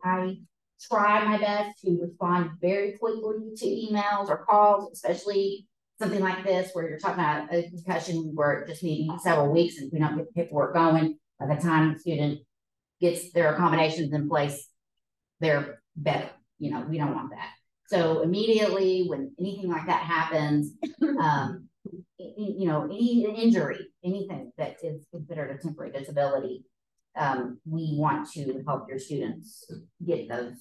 try my best to respond very quickly to emails or calls, especially something like this where you're talking about a concussion where it just needs several weeks, and if we don't get the paperwork going by the time the student gets their accommodations in place, they're better. You know, we don't want that. So immediately when anything like that happens, you know, any injury, anything that is considered a temporary disability, we want to help your students get those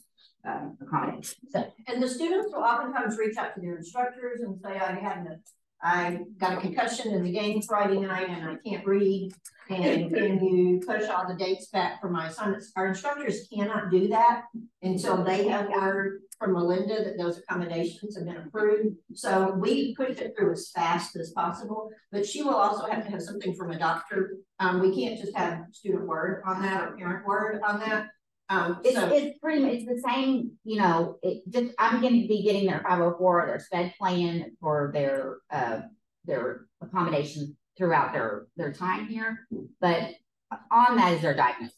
accommodations. So, and the students will oftentimes reach out to their instructors and say, I'm having I got a concussion in the game Friday night and I can't read. And can you push all the dates back for my assignments? Our instructors cannot do that until they have word from Melinda that those accommodations have been approved. So we push it through as fast as possible, but she will also have to have something from a doctor. We can't just have student word on that or parent word on that. It's pretty much, it's the same, you know, I'm going to be getting their 504, their SPED plan for their accommodations throughout their time here, but on that is their diagnosis.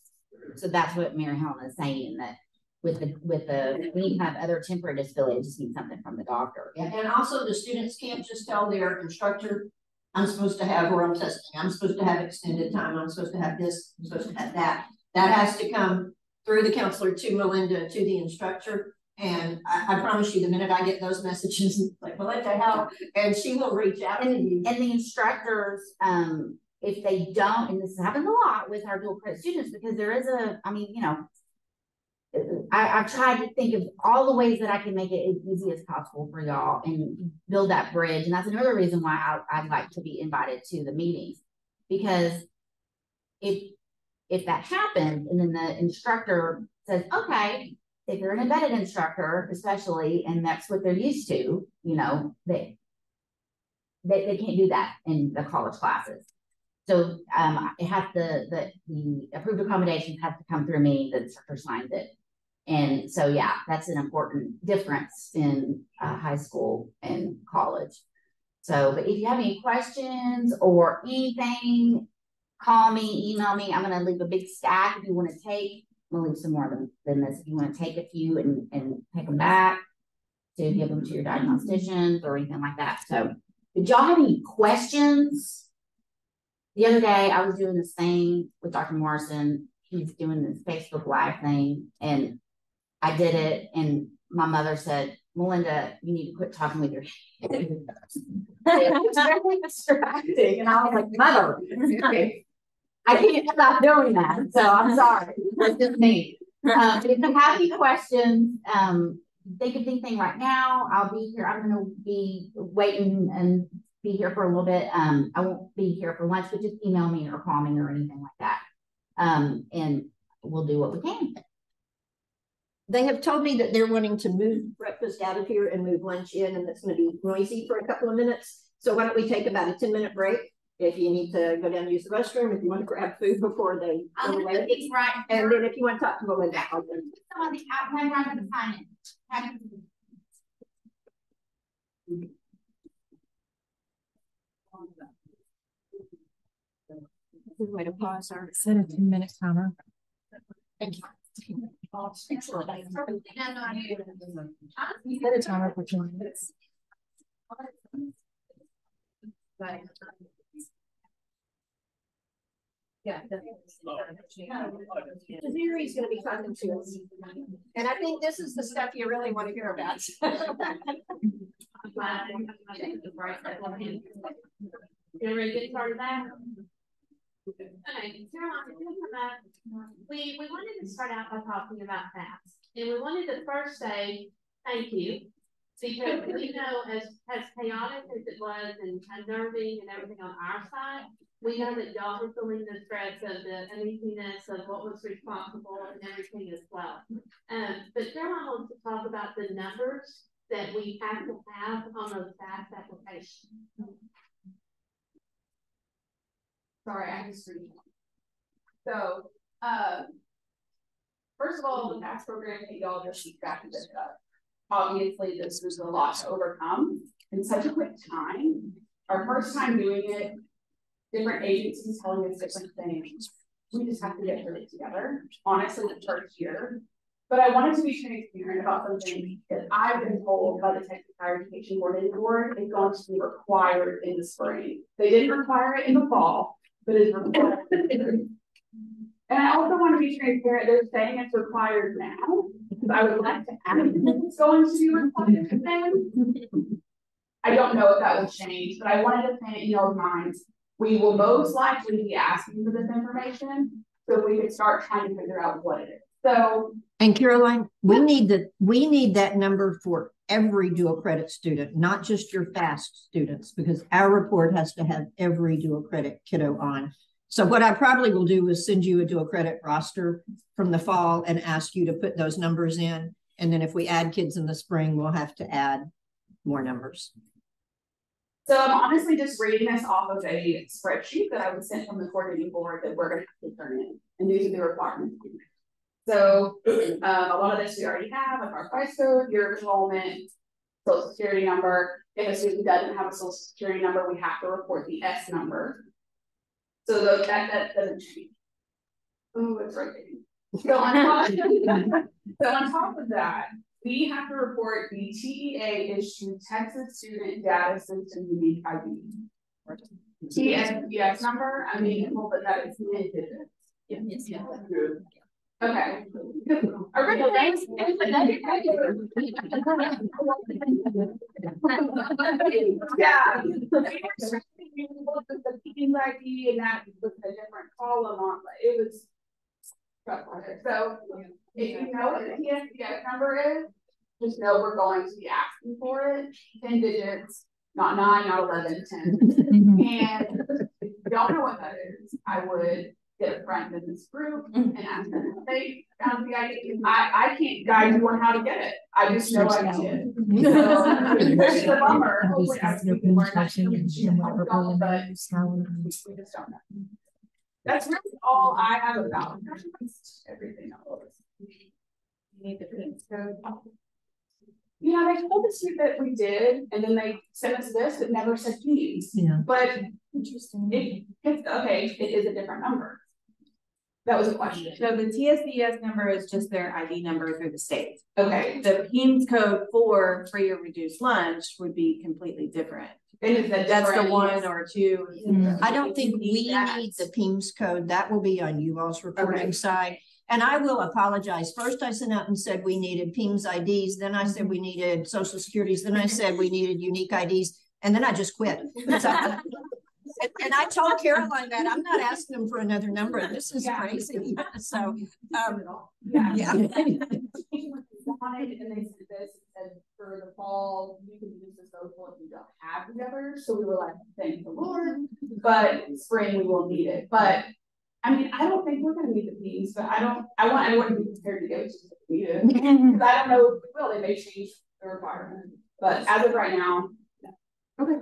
So that's what Mary Helen is saying, that with any kind of other temporary disability, it just needs something from the doctor. And also the students can't just tell their instructor, I'm supposed to have oral testing, I'm supposed to have extended time, I'm supposed to have this, I'm supposed to have that. That has to come through the counselor to Melinda, to the instructor. And I promise you, the minute I get those messages, like, Melinda, how? And she will reach out to you. And the instructors, if they don't, and this happens a lot with our dual credit students, because there is I've tried to think of all the ways that I can make it as easy as possible for y'all and build that bridge. And that's another reason why I'd like to be invited to the meetings, because if that happens and then the instructor says, okay, if you're an embedded instructor, especially, and that's what they're used to, you know, they can't do that in the college classes. So it has the approved accommodations have to come through me, the instructor signs it. And so, yeah, that's an important difference in high school and college. So, but if you have any questions or anything, call me, email me. I'm going to leave a big stack if you want to take. I'm going to leave some more than this if you want to take a few and take them back to give them to your diagnosticians or anything like that. So, did y'all have any questions? The other day, I was doing this thing with Dr. Morrison. He's doing this Facebook Live thing, and I did it, and my mother said, Melinda, you need to quit talking with your hands. It's very distracting. And I was like, Mother, I can't stop doing that. So I'm sorry. It's just me. If you have any questions, think of anything right now. I'll be here. I'm going to be waiting and be here for a little bit. I won't be here for lunch, but just email me or call me or anything like that. And we'll do what we can. They have told me that they're wanting to move breakfast out of here and move lunch in, and it's going to be noisy for a couple of minutes. So why don't we take about a 10-minute break? If you need to go down and use the restroom, if you want to grab food before they go away. Right. And then if you want to talk to Melinda, I'll do. Way to pause or set a 10-minute timer. Thank you. Set a timer for 2 minutes. Yeah, Zuri's going to be talking to us, and I think this is the stuff you really want to hear about. You ready to get started back? Okay, we wanted to start out by talking about FAFSA, and we wanted to first say thank you, because we know as chaotic as it was and unnerving and everything on our side, we know that y'all were feeling the stress of the uneasiness of what was responsible and everything as well. But Caroline wants to talk about the numbers that we have to have on those FAFSA applications. Sorry, I just read. So, first of all, the FAFSA program, y'all just keep track of it. Obviously, this was a lot to overcome in such a quick time. Our first time doing it, different agencies telling us different things. We just have to get through it together. Honestly, the first year. But I wanted to be transparent about something that I've been told by the Texas Higher Education Board is going to be required in the spring. They didn't require it in the fall, but it's required. And I also want to be transparent. They're saying it's required now, because I would like to add that it's going to be required then. I don't know if that will change, but I wanted to plant it in your minds. We will most likely be asking for this information, so we could start trying to figure out what it is. So And Caroline, we need that number for every dual credit student, not just your FAST students, because our report has to have every dual credit kiddo on. So what I probably will do is send you a dual credit roster from the fall and ask you to put those numbers in. And then if we add kids in the spring, we'll have to add more numbers. So I'm honestly just reading this off of a spreadsheet that I was sent from the coordinating board that we're going to have to turn in. And these are the requirements. So a lot of this we already have, like our price code, your enrollment, social security number. If a student doesn't have a social security number, we have to report the S number. So that doesn't change. Oh, it's right there. So on top of that, we have to report the TEA issued Texas Student Data System Unique ID. TSDS number, I mean, but that is mid-digits. Yes. Okay. Yeah. The Peking ID and that was a different column on, but it was. So if you know what the TSDS number is, just know we're going to be asking for it. 10 digits, not 9, not 11, 10. And if you don't know what that is, I would get a friend in this group and ask them if they found the ID. I can't guide you on how to get it. I just know I did. So it's a bummer. Hopefully I can get more information, but we just don't know. That's really all I have about everything else. You need the PIMS code. Yeah, they told us that we did, and then they sent us this that never said PIMS. Yeah. But interesting. Okay, it is a different number. That was a question. So the TSDS number is just their ID number through the state. Okay. The PIMS code for free or reduced lunch would be completely different. And that's the 1 or 2. I don't think we need the PIMS code. That will be on you all's reporting side. And I will apologize. First, I sent out and said we needed PIMS IDs. Then I said we needed social securities. Then I said we needed unique IDs. And then I just quit. So, and I told Caroline that I'm not asking them for another number. This is crazy. So, yeah. And they said this and for the fall, you can use the social if you don't have the others. So we were like, thank the Lord. But spring we will need it. But I mean, I don't think we're going to need the PIMS, but I want everyone to be prepared to go to it. Because I don't know if we will. They may change the requirement. But as of right now, no. Okay.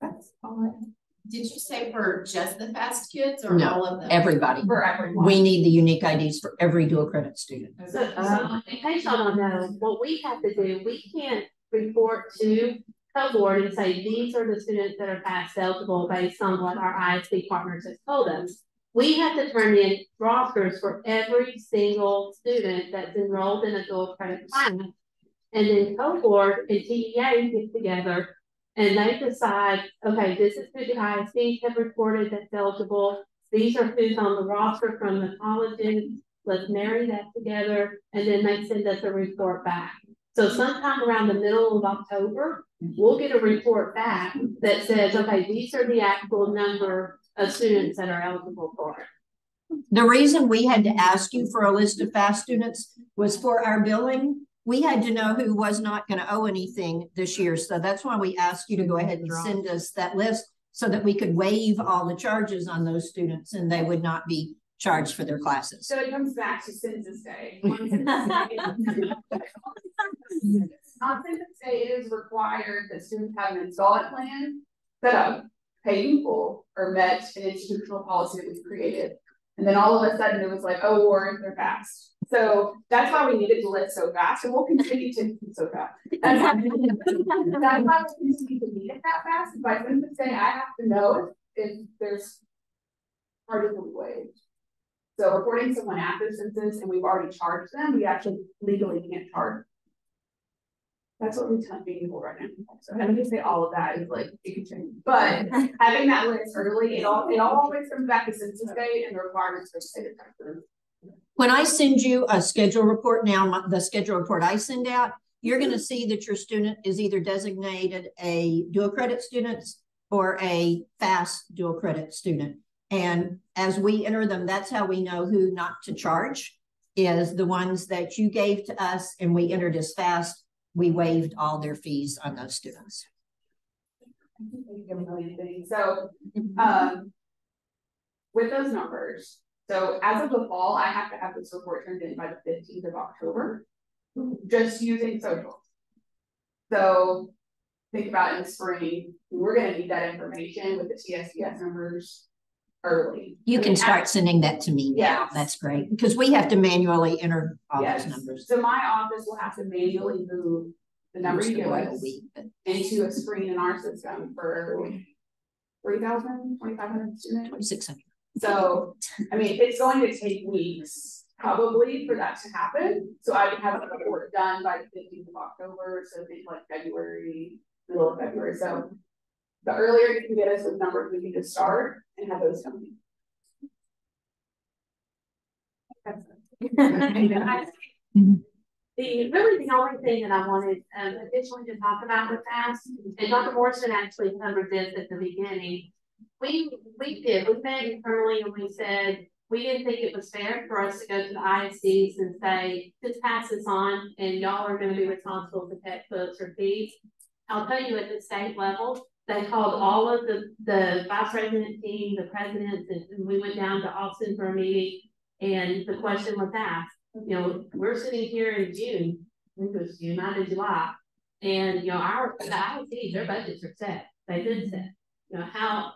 That's all I have. Did you say for just the FAST kids or all of them? Everybody. For everyone. We need the unique IDs for every dual credit student. So in case y'all don't know, what we have to do, we can't report to cohort and say these are the students that are FAST eligible based on what our ISP partners have told us. We have to turn in rosters for every single student that's enrolled in a dual credit class. And then cohort and TEA get together and they decide, okay, this is who the ISPs have reported that's eligible. These are who's on the roster from the colleges. Let's marry that together. And then they send us a report back. So sometime around the middle of October, we'll get a report back that says, okay, these are the actual number of students that are eligible for it. The reason we had to ask you for a list of FAST students was for our billing. We had to know who was not going to owe anything this year. So that's why we asked you to go ahead and send us that list so that we could waive all the charges on those students and they would not be charged for their classes. So it comes back to Census Day. On Census Day, it is required that students have an installment plan set up, paid in full, or met an institutional policy that was created. And then all of a sudden it was like, oh, warrants are fast. So that's why we needed to list so fast, and we'll continue to do so fast. That's why we'll continue to need it that fast. By Census Day, I have to know if there's charges will be waived. So reporting someone after census and we've already charged them, we actually legally can't charge. That's what we're telling people right now. So having to say all of that is like it can change. But having that list early, it all always comes back to Census Day and the requirements for state of Texas. When I send you a schedule report now, the schedule report I send out, you're going to see that your student is either designated a dual credit student or a FAST dual credit student. And as we enter them, that's how we know who not to charge. is the ones that you gave to us and we entered as fast. We waived all their fees on those students. So, with those numbers, so as of the fall, I have to have this report turned in by the 15th of October, just using socials. So think about in the spring, we're going to need that information with the TSDS numbers early. You can start sending that to me now. That's great, because we have to manually enter all those numbers. So my office will have to manually move the number you give us into a screen in our system for 3,000, 2,500 students. 2,600. So, I mean, it's going to take weeks probably for that to happen. So I can have the report done by the 15th of October. So think like February, middle of February. So the earlier you can get us those numbers, we can just start and have those coming. The only thing that I wanted additionally to talk about with that, and Dr. Morrison actually covered this at the beginning. We met internally and we said we didn't think it was fair for us to go to the ISDs and say, just pass this on and y'all are going to be responsible for textbooks or fees. I'll tell you, at the state level, they called all of the vice president team, the presidents, and we went down to Austin for a meeting, and the question was asked, you know, we're sitting here in June, I think it was June, not in July, and, you know, the ISDs, their budgets are set. They've been set. You know, how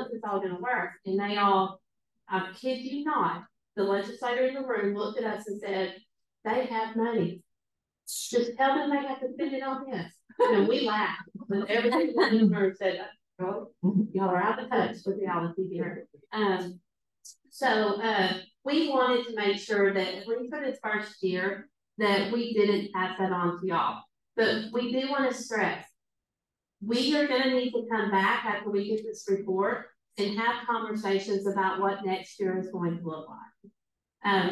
is this all going to work? And they all, I kid you not, the legislator in the room looked at us and said, they have money. Just tell them they have to spend it on this. And we laughed. But everything in the room said, oh, y'all are out of touch with reality here. We wanted to make sure that at least for this first year, that we didn't pass that on to y'all. But we do want to stress, we are going to need to come back after we get this report and have conversations about what next year is going to look like.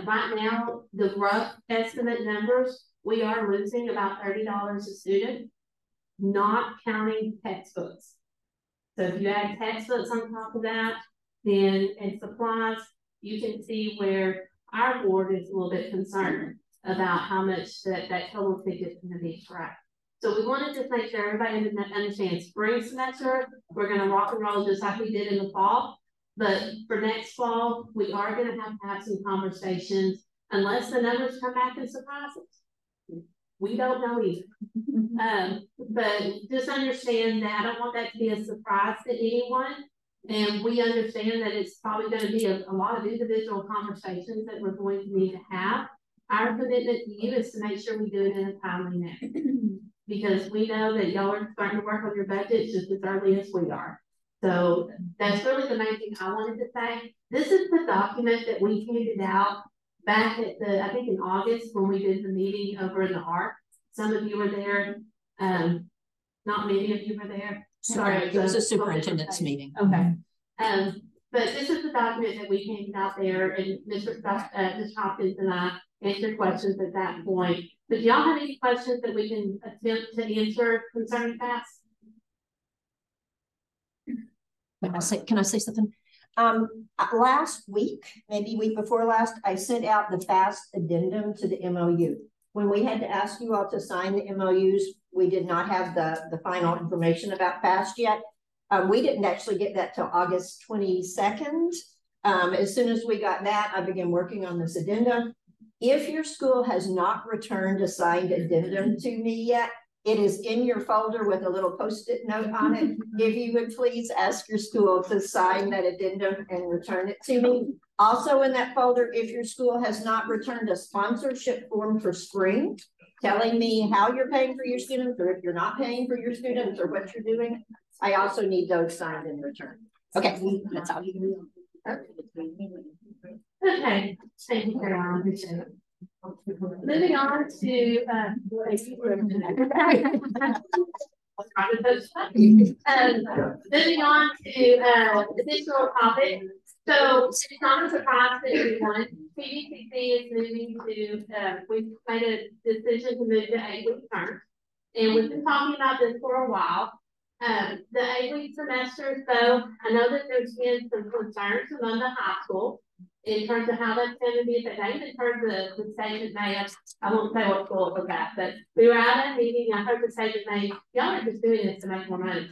Right now, the rough estimate numbers, we are losing about $30 a student, not counting textbooks. So if you add textbooks on top of that, then and supplies, you can see where our board is a little bit concerned about how much that total ticket is going to be correct. So we wanted to make sure everybody understands spring semester, we're going to rock and roll just like we did in the fall. But for next fall, we are going to have some conversations unless the numbers come back and surprise us. We don't know either. But just understand that I don't want that to be a surprise to anyone. And we understand that it's probably going to be a lot of individual conversations that we're going to need to have. Our commitment to you is to make sure we do it in a timely manner. Because we know that y'all are starting to work on your budgets just as early as we are. So that's really the main thing I wanted to say. This is the document that we handed out back at I think in August when we did the meeting over in the ARC. Some of you were there. Not many of you were there. Sorry, it was a superintendent's meeting. Okay. But this is the document that we handed out there, and Ms. Hopkins and I answered questions at that point. But do y'all have any questions that we can attempt to answer concerning FAST? Can I say something? Last week, maybe week before last, I sent out the FAST addendum to the MOU. When we had to ask you all to sign the MOUs, we did not have the final information about FAST yet. We didn't actually get that till August 22nd. As soon as we got that, I began working on this addendum. If your school has not returned a signed addendum to me yet, it is in your folder with a little post-it note on it. If you would please ask your school to sign that addendum and return it to me. Also in that folder, if your school has not returned a sponsorship form for spring, telling me how you're paying for your students, or if you're not paying for your students, or what you're doing, I also need those signed and returned. Okay, that's all you can do. Okay, thank you, Caroline. Appreciate it. Moving on to moving on to additional topics. So it's not a surprise to everyone. PVCC is moving to we've made a decision to move to 8-week terms, and we've been talking about this for a while. The 8-week semester, so I know that there's been some concerns among the high school in terms of how that's going to be affected. In terms of the state that made, I won't say what school it was at, but we were at a meeting. I heard the state that made, y'all are just doing this to make more money.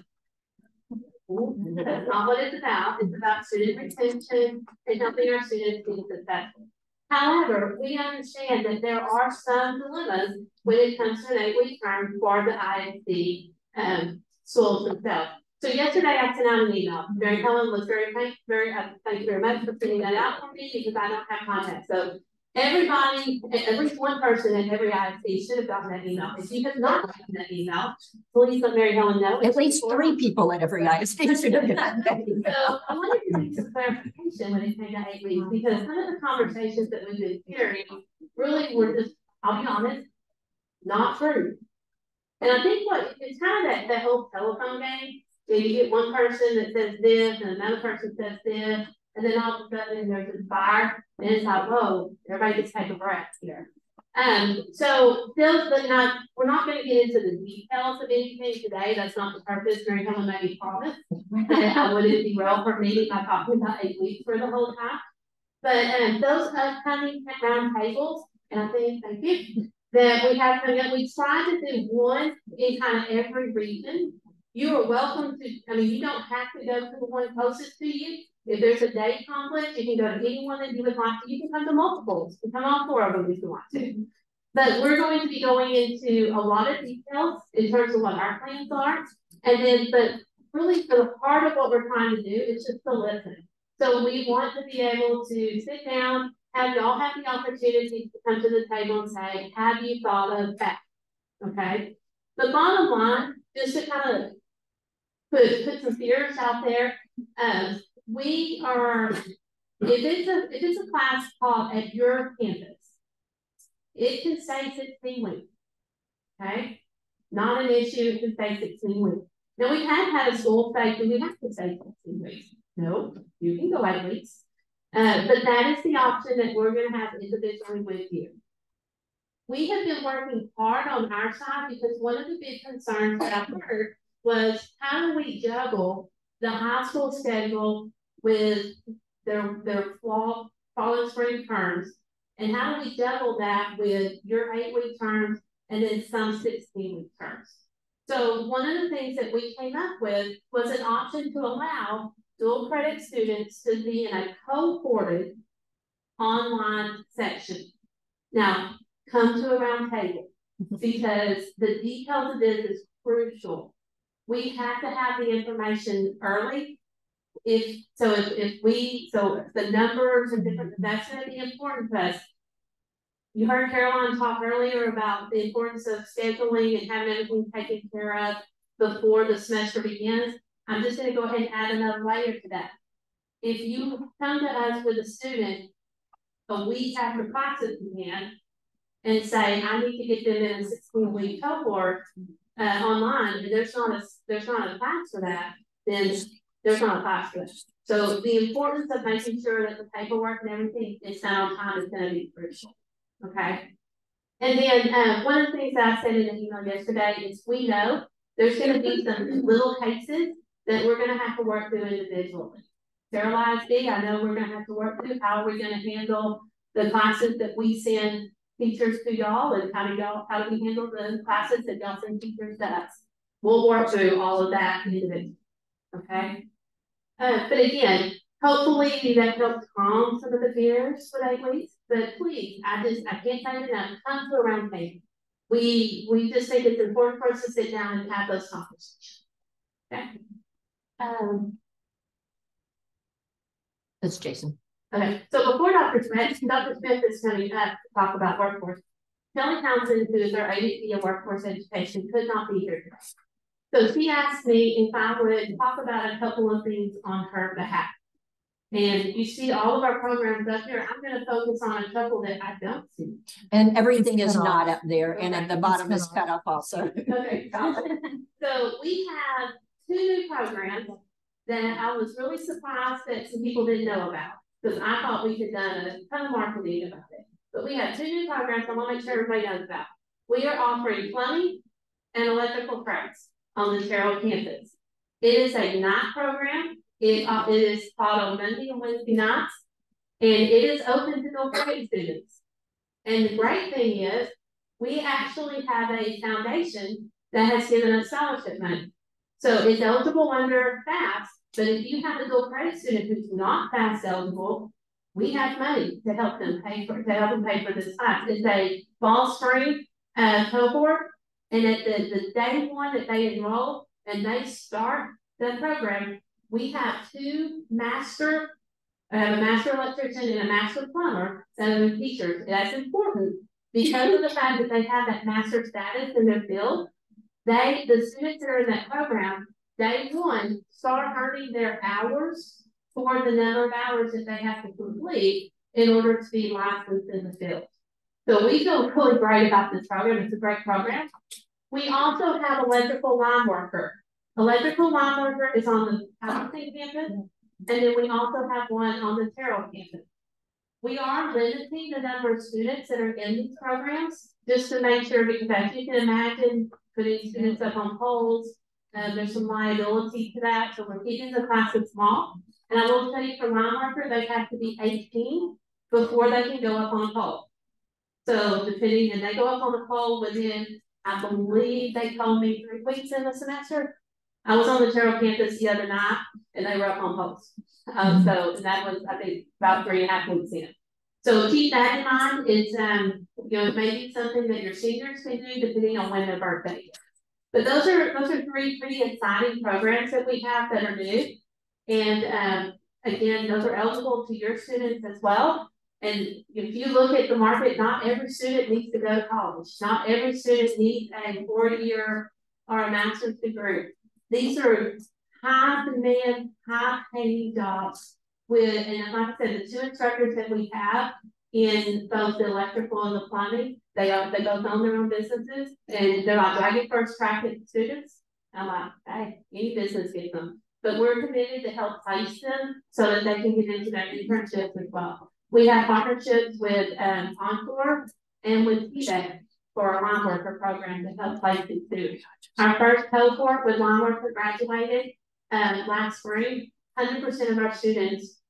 That's not what it's about. It's about student retention and helping our students be successful. However, we understand that there are some dilemmas when it comes to an 8-week term for the ISD schools themselves. So yesterday I sent out an email. Mary Helen was very thank you very much for sending that out for me because I don't have contact. So everybody, at least one person in every ISD should have gotten that email. If you have not gotten that email, please let Mary Helen know. At least 3 people at every ISD should have gotten that email. So I wanted to make some clarification when it came to 8 weeks because some of the conversations that we've been hearing really were just, I'll be honest, not true. And I think it's kind of that whole telephone game. You get one person that says this and another person says this, and then all of a sudden there's this fire, and it's like, whoa, everybody just take a breath here. So still, but we're not going to get into the details of anything today. That's not the purpose. Mary Helen made me promise that I wouldn't derail her meeting by talking about 8 weeks for the whole time. But those upcoming round tables, and I think, thank you, that we have coming up, we try to do one in kind of every region. You are welcome to, I mean, you don't have to go to the one closest to you. If there's a day conflict, you can go to anyone that you would like to. You can come to multiples. You can come all 4 of them if you want to. But we're going to be going into a lot of details in terms of what our plans are. And then, but really for the heart of what we're trying to do is just to listen. So we want to be able to sit down, have y'all have the opportunity to come to the table and say, have you thought of that? Okay. The bottom line, just to kind of put some fears out there. We are, if it's a class taught at your campus, it can stay 16 weeks. Okay, not an issue. It can stay 16 weeks. Now we have had a school say, do we have to stay 16 weeks? No, you can go 8 weeks. But that is the option that we're going to have individually with you. We have been working hard on our side because one of the big concerns that I've heard was how do we juggle the high school schedule with their fall and spring terms, and how do we juggle that with your 8-week terms and then some 16-week terms? So one of the things that we came up with was an option to allow dual credit students to be in a cohorted online section. Now, come to a round table because the details of this is crucial. We have to have the information early. If the numbers and different, that's going to be important to us. You heard Caroline talk earlier about the importance of scheduling and having everything taken care of before the semester begins. I'm just going to go ahead and add another layer to that. If you come to us with a student a week after classes begin and say, I need to get them in a 16-week cohort online, and there's not a class for that, then there's not a class for that. So the importance of making sure that the paperwork and everything is done on time is going to be crucial. Okay. And then one of the things that I said in an email yesterday is we know there's going to be some little cases that we're going to have to work through individually. Sterilized D, I know we're going to have to work through how are we going to handle the classes that we send teachers to y'all, and how do we handle the classes that y'all send teachers to us. We'll work through all of that individually. Okay. But again, hopefully that helps calm some of the fears for 8 weeks. But please, I can't say it enough. Come to a round table. We just think it's important for us to sit down and have those conversations. Okay. That's Jason. Okay, so before Dr. Smith is coming up to talk about workforce, Kelly Townsend, who is our AVP of Workforce Education, could not be here today. So she asked me if I would talk about a couple of things on her behalf. And you see all of our programs up here. I'm going to focus on a couple that I don't see. And everything is not up there, and at the bottom is cut off also. Okay, so we have 2 new programs that I was really surprised that some people didn't know about, because I thought we had done a ton of marketing about it. But we have 2 new programs I want to make sure everybody knows about. We are offering plumbing and electrical trades on the Terrell campus. It is a night program. It is taught on Monday and Wednesday nights. And it is open to dual credit students. And the great thing is, we actually have a foundation that has given us scholarship money. So it's eligible under FAFSA, but if you have a dual credit student who's not FAFSA eligible, we have money to help them pay for this class. It's a fall spring cohort, and at the day one that they enroll and they start the program, we have two master electrician and a master plumber that are teachers. That's important because of the fact that they have that master status in their field. The students that are in that program, day one, start earning their hours for the number of hours that they have to complete in order to be licensed in the field. So we feel really great about this program. It's a great program. We also have electrical line worker. Electrical line worker is on the Palestine campus, and then we also have one on the Terrell campus. We are limiting the number of students that are in these programs just to make sure, because as you can imagine, putting students up on poles, there's some liability to that. So we're keeping the classes small. And I will tell you, for line worker, they have to be 18 before they can go up on a pole. So depending, and they go up on the pole within, I believe they told me 3 weeks in the semester. I was on the Terrell campus the other night, and they were up on poles. So that was, I think, about 3.5 weeks in. So keep that in mind. It's maybe something that your seniors can do depending on when their birthday is. But those are 3 pretty exciting programs that we have that are new. And again, those are eligible to your students as well. And if you look at the market, not every student needs to go to college. Not every student needs a 4-year or a master's degree. These are high demand, high paying jobs with, and like I said, the 2 instructors that we have in both the electrical and the plumbing, they both own their own businesses, and they're like, do I get first crack at students? I'm like, hey, any business gets them. But we're committed to help place them so that they can get into their internships as well. We have partnerships with Encore and with TDEC for our line worker program to help place these students. Our first cohort with line worker graduated last spring. 100% of our students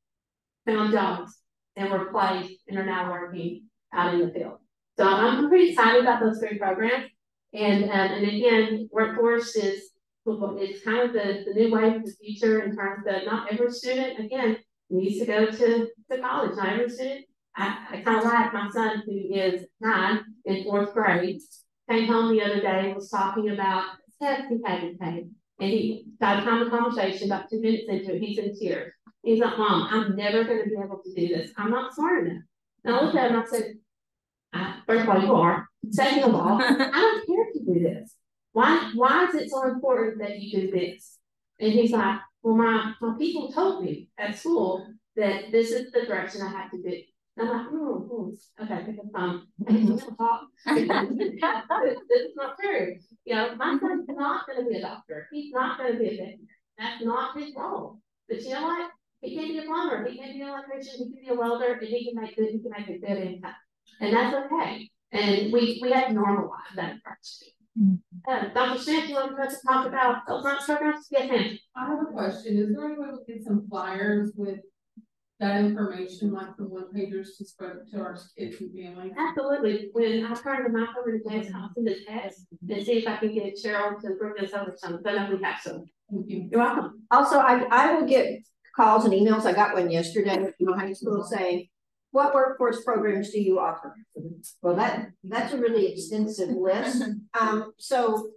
found jobs and were placed and are now working out in the field. So I'm pretty excited about those 3 programs. And again, workforce is kind of the new wave of the future in terms of not every student, again, needs to go to college. Not every student. I kind of like my son, who is 9 in 4th grade, came home the other day and was talking about tests he had to take. And he got a time of conversation about 2 minutes into it. He's in tears. He's like, Mom, I'm never going to be able to do this. I'm not smart enough. And I looked at him and I said, first of all, you are. Second of all, I don't care to do this. Why is it so important that you do this? And he's like, well, my people told me at school that this is the direction I have to do. And I'm like, okay, pick up phone. This is not true. My son's not going to be a doctor. He's not going to be a veterinarian. That's not his role. But you know what? He can be a plumber. He can be an electrician. He can be a welder, and he can make a good income. And that's okay. And we have to normalize that approach. Dr. Smith, you want to talk about those programs? Yes, ma'am. I have a question. Is there any way we get some flyers with that information, like the 1-pagers to spread to our kids and families? Absolutely. When I turn the mic over to Jess, I'll send the text and see if I can get Cheryl to bring this over some. But I know we have some. Thank you. You're welcome. Also, I will get calls and emails. I got one yesterday from high school saying, what workforce programs do you offer? Well, that's a really extensive list. So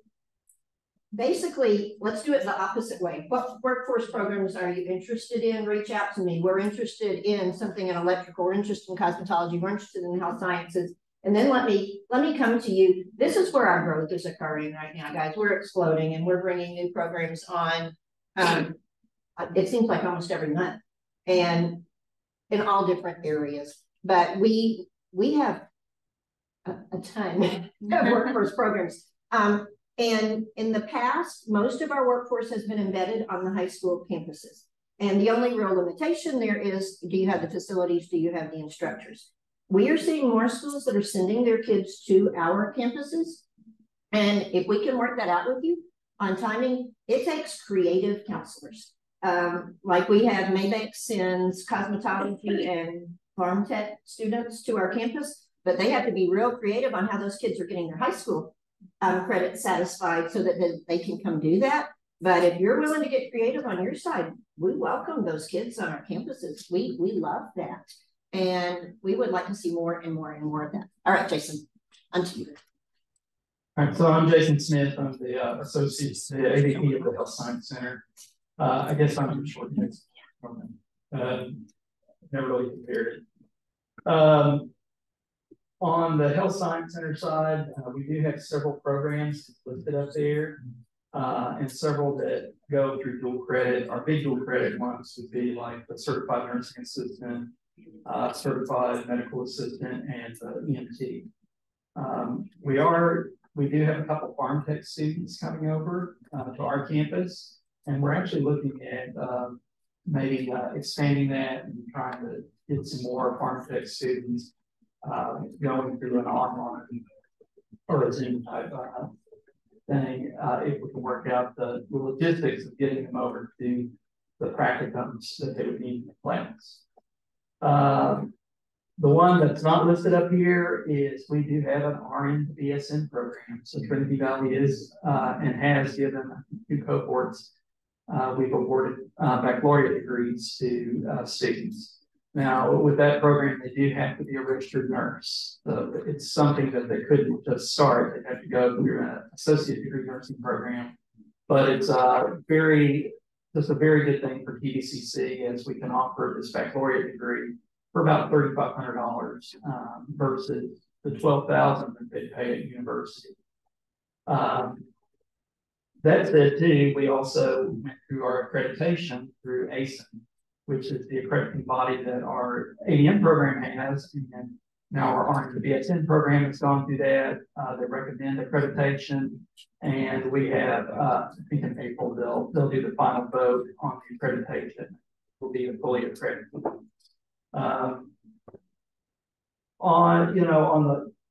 basically, let's do it the opposite way. What workforce programs are you interested in? Reach out to me. We're interested in something in electrical. We're interested in cosmetology. We're interested in health sciences. And then let me come to you. This is where our growth is occurring right now, guys. We're exploding and we're bringing new programs on. It seems like almost every month, and in all different areas. But we have a ton of workforce programs. And in the past, most of our workforce has been embedded on the high school campuses. And the only real limitation there is, do you have the facilities? Do you have the instructors? We are seeing more schools that are sending their kids to our campuses. And if we can work that out with you on timing, it takes creative counselors. Like we have Maybank sends cosmetology and farm tech students to our campus, but they have to be real creative on how those kids are getting their high school credit satisfied so that they can come do that. But if you're willing to get creative on your side, we welcome those kids on our campuses. We love that. And we would like to see more and more and more of that. All right, Jason, onto you. All right, so I'm Jason Smith. I'm the associate, the AVP of the Health Science Center. I guess I'm short. Never really compared it. On the Health Science Center side, we do have several programs listed up there, and several that go through dual credit. Our big dual credit ones would be like the certified nursing assistant, certified medical assistant, and EMT. We do have a couple farm tech students coming over to our campus, and we're actually looking at maybe expanding that and trying to get some more farm tech students going through an online or a Zoom type thing, if we can work out the logistics of getting them over to the practicums that they would need in the class. The one that's not listed up here is we do have an RN BSN program. So Trinity Valley is and has given 2 cohorts. We've awarded baccalaureate degrees to students. Now, with that program, they do have to be a registered nurse. So it's something that they couldn't just start. They have to go through an associate degree nursing program. But it's just a very good thing for TVCC, as we can offer this baccalaureate degree for about $3,500 versus the $12,000 that they pay at university. That said, too, we also went through our accreditation through ASIN, which is the accrediting body that our ADM program has, and now our RN BSN program has gone through that. They recommend accreditation, and we have, I think in April, they'll do the final vote on the accreditation. We'll be fully accredited. On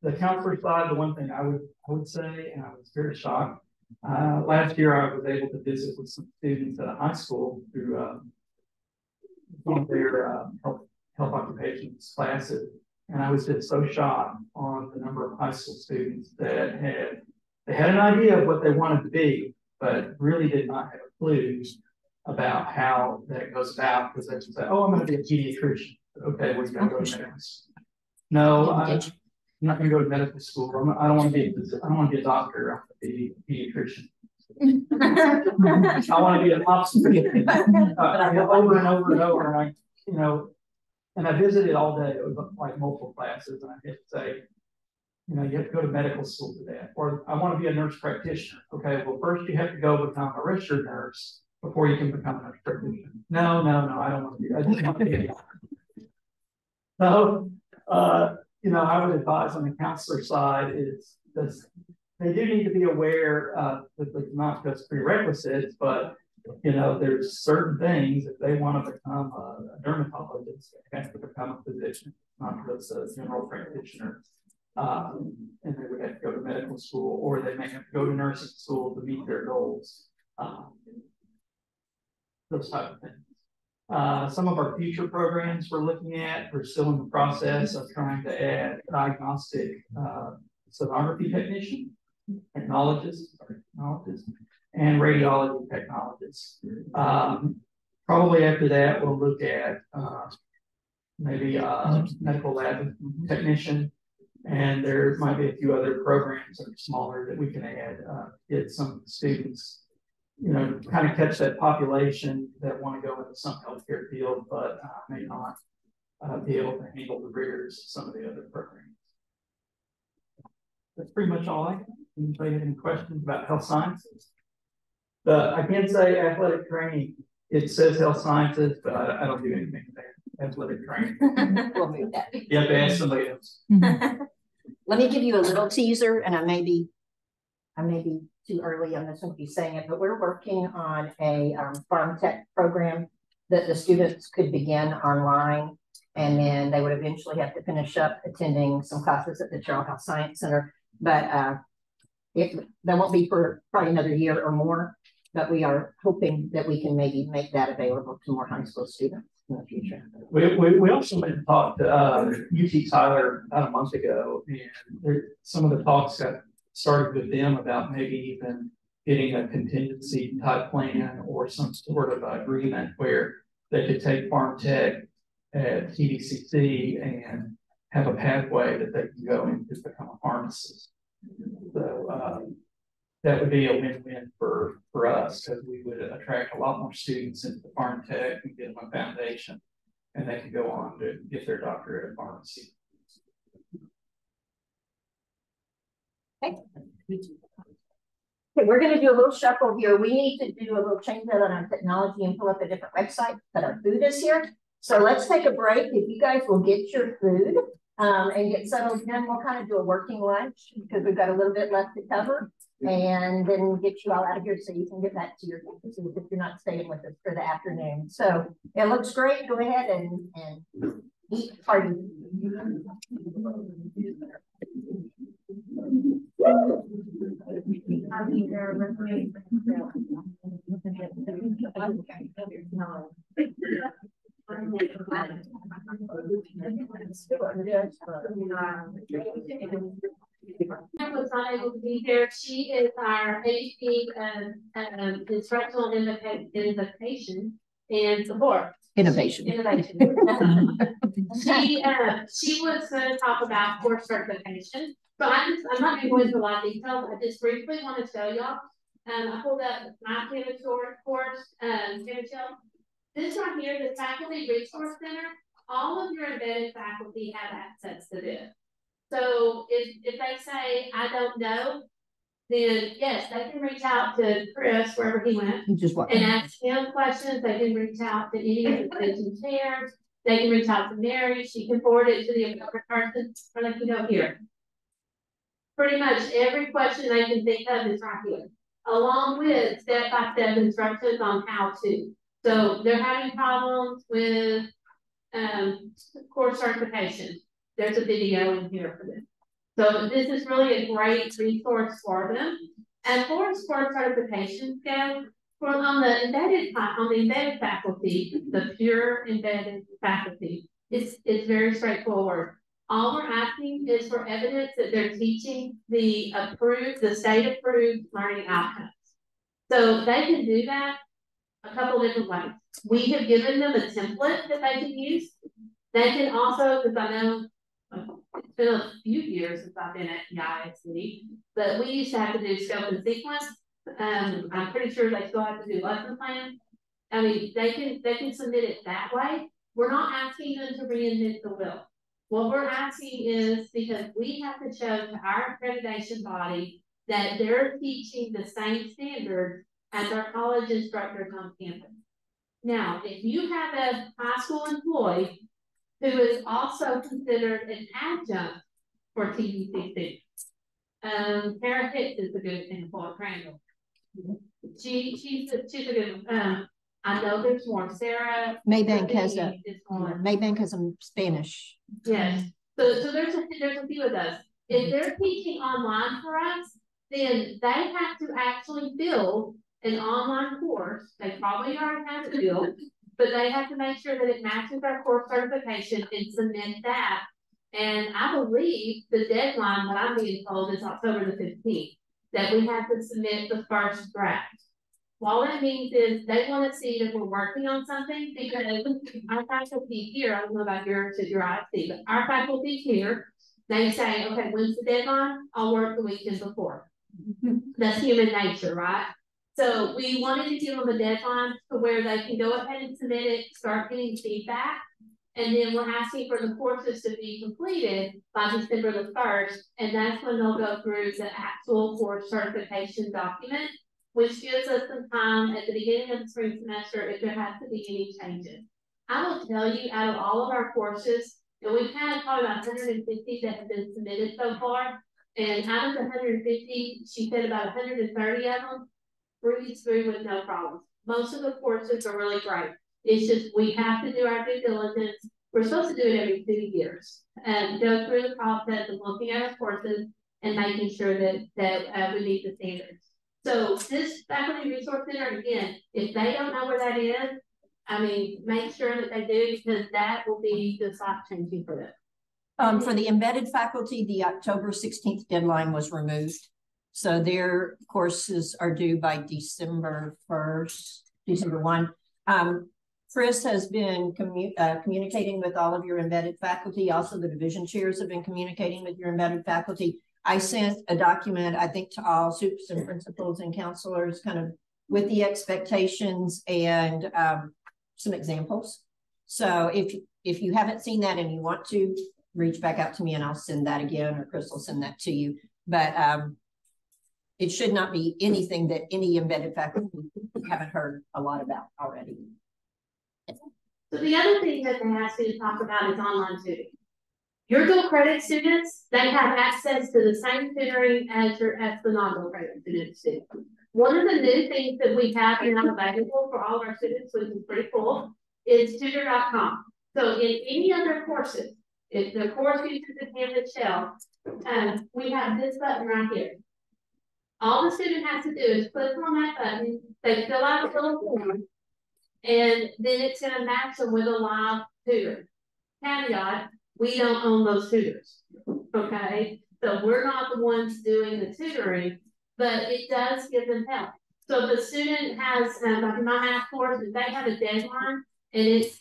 the counselor side, the one thing I would say, and I was very shocked, last year I was able to visit with some students at a high school through one of their health occupations classes, and I was just so shocked on the number of high school students that had an idea of what they wanted to be, but really did not have a clue about how that goes about, because they just say, "Oh, I'm going to be a pediatrician." Okay, well, you got to go to medical school. No, I'm not going to go to medical school. I don't want to be a doctor. I want to be a pediatrician. I want to be an obstetrician. Over and over and over, and I visited all day. It was like multiple classes, and I had to say, you have to go to medical school for that. Or I want to be a nurse practitioner. Okay, well, first you have to go become a registered nurse before you can become a nurse practitioner. No, I don't want to be. I just want to be a doctor. So, I would advise on the counselor side is they do need to be aware that it's not just prerequisites, but there's certain things. If they want to become a dermatologist, they have to become a physician, not just a general practitioner. And they would have to go to medical school, or they may have to go to nursing school to meet their goals. Those type of things. Some of our future programs we're looking at, we're still in the process of trying to add diagnostic sonography technologist, and radiology technologist. Probably after that, we'll look at maybe medical lab technician, and there might be a few other programs that are smaller that we can add, get some students, kind of catch that population that want to go into some healthcare field, but may not be able to handle the rigors of some of the other programs. That's pretty much all I have. Anybody have any questions about health sciences? I can say athletic training. It says health sciences, but I don't do anything there. Athletic training. We'll move that. You have to ask somebody else. Let me give you a little teaser, and I may be too early on this one to be saying it, but we're working on a farm tech program that the students could begin online, and then they would eventually have to finish up attending some classes at the Terrell Health Science Center. But that won't be for probably another year or more, but we are hoping that we can maybe make that available to more high school students. We also went and talked to UT Tyler about a month ago, and some of the talks got started with them about maybe even getting a contingency type plan or some sort of agreement where they could take Farm Tech at TDCC and have a pathway that they can go and just become a pharmacist. So that would be a win-win for us, because we would attract a lot more students into the Farm Tech and get them a foundation, and they could go on to get their doctorate in pharmacy. Okay. Okay, we're going to do a little shuffle here. We need to do a little change out on our technology and pull up a different website, but our food is here. So let's take a break. If you guys will get your food and get settled in, we'll kind of do a working lunch because we've got a little bit left to cover, and then get you all out of here so you can get back to your campuses if you're not staying with us for the afternoon. So it looks great. Go ahead and eat party. I was not able to be here. She is our AP instructional innovation and support. Innovation. She was going to talk about course certification. So I'm not going to go into a lot of details. I just briefly want to tell y'all. I pulled up my course, this right here, the Faculty Resource Center, all of your embedded faculty have access to this. So if they say, I don't know, then yes, they can reach out to Chris wherever he went and ask him questions. They can reach out to any of the extension chairs. They can reach out to Mary. She can forward it to the appropriate person, or let you know here. Pretty much every question they can think of is right here, along with step-by-step instructions on how to. So they're having problems with course certification. There's a video in here for this. So this is really a great resource for them. And for course certification scale, on the embedded faculty, the pure embedded faculty, it's very straightforward. All we're asking is for evidence that they're teaching the state approved learning outcomes. So they can do that a couple different ways. We have given them a template that they can use. They can also, because I know it's been a few years since I've been at the ISD, but we used to have to do scope and sequence. I'm pretty sure they still have to do lesson plan. I mean, they can submit it that way. We're not asking them to reinvent the wheel. What we're asking is because we have to show to our accreditation body that they're teaching the same standards as our college instructors on campus. Now, if you have a high school employee who is also considered an adjunct for TDCC, Tara Hicks is a good example of Crandall. She's a good one. I know there's more. Sarah Maybank has a Spanish. Yes. So there's a few of those. If they're teaching online for us, then they have to actually build an online course. They probably already have it built, but they have to make sure that it matches our course certification and submit that. And I believe the deadline, what I'm being told, is October the 15th, that we have to submit the first draft. All that means is they want to see that we're working on something, because our faculty here, I don't know about your IC, but our faculty here, they say, okay, when's the deadline? I'll work the weekend before. That's human nature, right? So we wanted to give them a deadline to where they can go ahead and submit it, start getting feedback. And then we're asking for the courses to be completed by December the 1st. And that's when they'll go through the actual course certification document, which gives us some time at the beginning of the spring semester if there has to be any changes. I will tell you, out of all of our courses, and we've had probably about 150 that have been submitted so far, and out of the 150, she said about 130 of them breeze through with no problems. Most of the courses are really great. It's just we have to do our due diligence. We're supposed to do it every 2 years and go through the process of looking at our courses and making sure that we meet the standards. So this faculty resource center, again, if they don't know where that is, I mean, make sure that they do, because that will be just life changing for them. For the embedded faculty, the October 16th deadline was removed. So their courses are due by December 1st, December 1. Chris has been communicating with all of your embedded faculty. Also, the division chairs have been communicating with your embedded faculty. I sent a document, I think, to all supers and principals and counselors, kind of with the expectations and some examples. So if you haven't seen that and you want to, reach back out to me and I'll send that again, or Chris will send that to you. But it should not be anything that any embedded faculty haven't heard a lot about already. So the other thing that they asked me to talk about is online tutoring. Your dual credit students, they have access to the same tutoring as the non-dual credit students do. One of the new things that we have now available for all of our students, which is pretty cool, is tutor.com. So in any other courses, if the course uses the Canvas shell, we have this button right here. All the student has to do is click on that button, they fill out a little form, and then it's going to match them with a live tutor. Caveat, we don't own those tutors, okay? So we're not the ones doing the tutoring, but it does give them help. So if a student has, like in my math course, if they have a deadline, and it's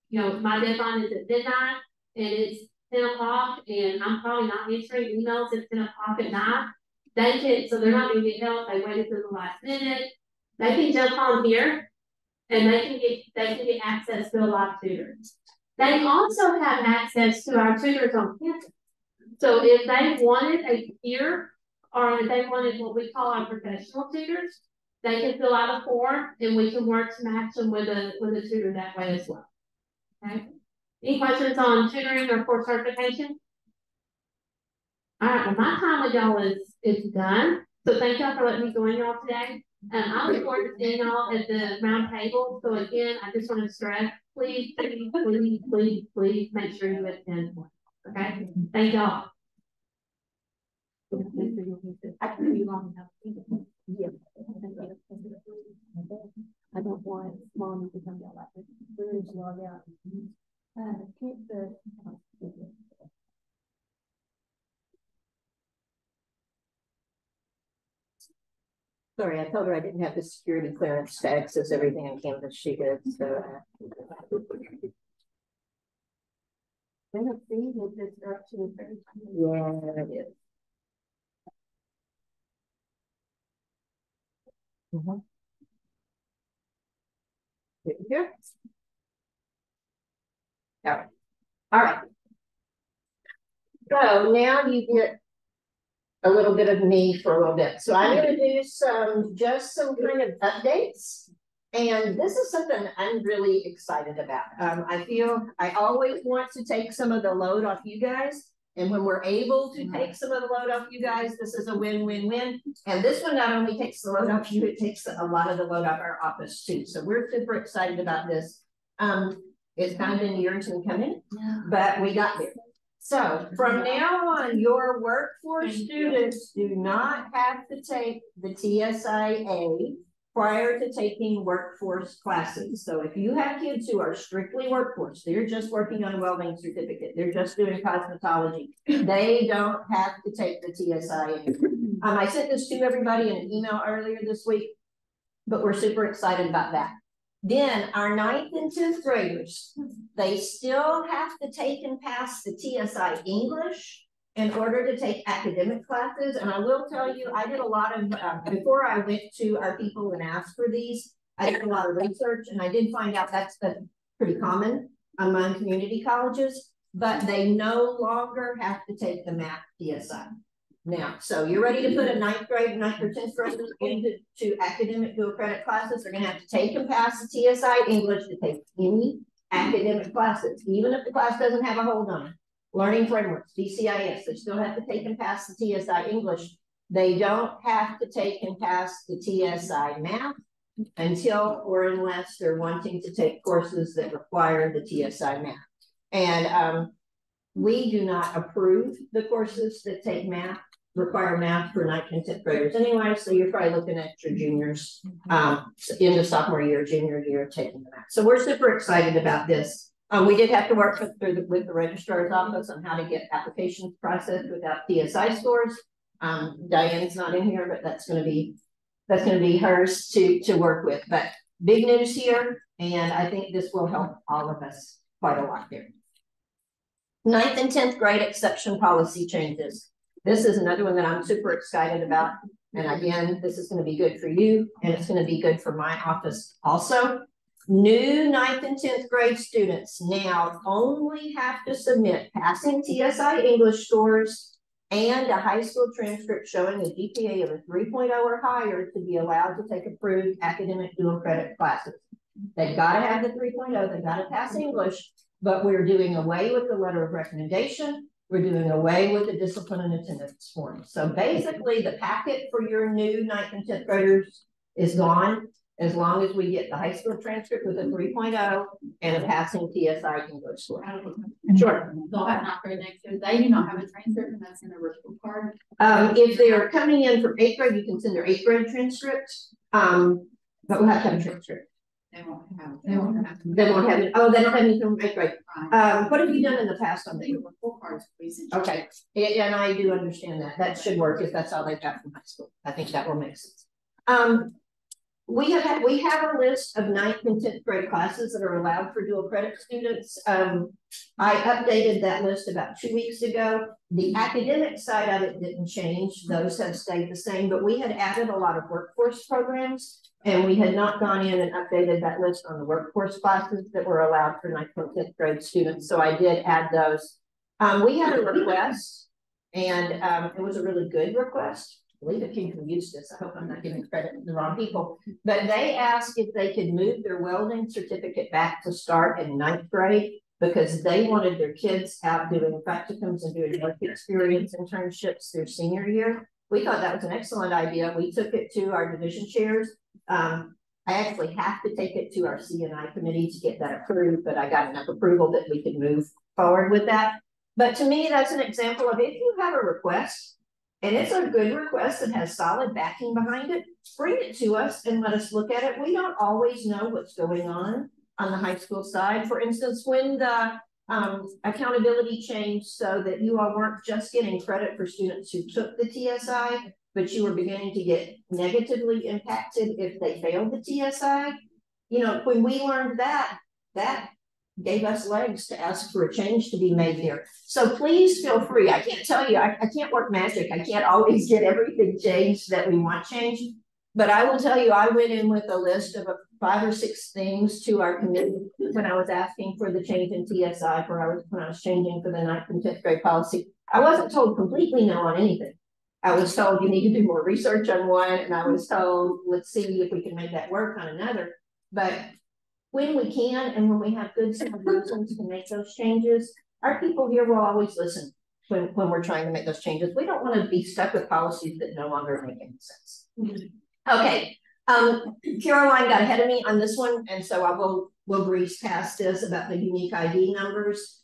you know, my deadline is at midnight, and it's 10 o'clock, and I'm probably not answering emails at 10 o'clock at night, they can, so they're not going to get help, they waited till the last minute, they can jump on here, and they can get access to a live tutor. They also have access to our tutors on campus. So if they wanted a peer, or if they wanted what we call our professional tutors, they can fill out a form and we can work to match them with a tutor that way as well. Okay. Any questions on tutoring or course certification? All right, well, my time with y'all is done. So thank y'all for letting me join y'all today. I look forward to seeing y'all at the round table. So again, I just want to stress, please, please, please, please, please make sure you attend one. Okay? Thank y'all. I don't want mom to come down like this. Where is log out? Keep the Sorry, I told her I didn't have the security clearance to access everything on Canvas. She did, so. I don't see that it's up to the first. Yeah, it is. Here. All right. All right. So now you get a little bit of me for a little bit. So I'm going to do just some kind of updates. And this is something I'm really excited about. I feel I always want to take some of the load off you guys. And when we're able to take some of the load off you guys, this is a win-win-win. And this one not only takes the load off you, it takes a lot of the load off our office too. So we're super excited about this. It's kind of been years in coming, but we got there. So from now on, your workforce students do not have to take the TSIA prior to taking workforce classes. So if you have kids who are strictly workforce, they're just working on a well-being certificate, they're just doing cosmetology, they don't have to take the TSIA. I sent this to everybody in an email earlier this week, but we're super excited about that. Then our 9th and 10th graders, they still have to take and pass the TSI English in order to take academic classes. And I will tell you, I did a lot of, before I went to our people and asked for these, I did a lot of research and I did find out that's pretty common among community colleges, but they no longer have to take the math TSI. Now, so you're ready to put a 9th grade, 9th or 10th graders into academic dual credit classes. They're going to have to take and pass the TSI English to take any academic classes, even if the class doesn't have a hold on it. Learning frameworks, DCIS, they still have to take and pass the TSI English. They don't have to take and pass the TSI Math until or unless they're wanting to take courses that require the TSI Math. And we do not approve the courses that take math. require math for 9th and 10th graders anyway, so you're probably looking at your juniors, in the sophomore year, junior year, taking the math. So we're super excited about this. We did have to work with the registrar's office on how to get applications processed without PSI scores. Diane's not in here, but that's going to be hers to work with. But big news here, and I think this will help all of us quite a lot here. 9th and 10th grade exception policy changes. This is another one that I'm super excited about. And again, this is going to be good for you, and it's going to be good for my office also. New 9th and 10th grade students now only have to submit passing TSI English scores and a high school transcript showing a GPA of a 3.0 or higher to be allowed to take approved academic dual credit classes. They've got to have the 3.0, they've got to pass English, but we're doing away with the letter of recommendation. We're doing away with the discipline and attendance form. So basically the packet for your new 9th and 10th graders is gone, as long as we get the high school transcript with a 3.0 and a passing TSI English score. Sure. They'll have not grade next year. They do not have a transcript, and that's in the report card. If they are coming in from 8th grade, you can send their 8th grade transcript. But we'll have to have a transcript. They won't have it. Oh, they don't have anything from 8th grade. What have you done in the past on the report cards? Okay, and I do understand that. That should work if that's all they've got from high school. I think that will make sense. We have a list of 9th and 10th grade classes that are allowed for dual credit students. I updated that list about 2 weeks ago. The academic side of it didn't change. Those have stayed the same, but we had added a lot of workforce programs, and we had not gone in and updated that list on the workforce classes that were allowed for 9th and 10th grade students. So I did add those. We had a request, and it was a really good request. I believe it came from Eustis. I hope I'm not giving credit to the wrong people, but they asked if they could move their welding certificate back to start in 9th grade because they wanted their kids out doing practicums and doing work experience internships their senior year. We thought that was an excellent idea. We took it to our division chairs. I actually have to take it to our C&I committee to get that approved, but I got enough approval that we could move forward with that. But to me, that's an example of if you have a request, and it's a good request that has solid backing behind it, bring it to us and let us look at it. We don't always know what's going on the high school side. For instance, when the accountability changed so that you all weren't just getting credit for students who took the TSI, but you were beginning to get negatively impacted if they failed the TSI. You know, when we learned that gave us legs to ask for a change to be made here. So please feel free. I can't tell you, I can't work magic. I can't always get everything changed that we want changed. But I will tell you, I went in with a list of 5 or 6 things to our committee when I was asking for the change in TSI, when I was changing for the 9th and 10th grade policy. I wasn't told completely no on anything. I was told you need to do more research on one, and I was told, let's see if we can make that work on another. But when we can, and when we have good sound reasons to make those changes, our people here will always listen when we're trying to make those changes. We don't want to be stuck with policies that no longer make any sense. Okay, Caroline got ahead of me on this one, and so we'll breeze past this about the unique ID numbers.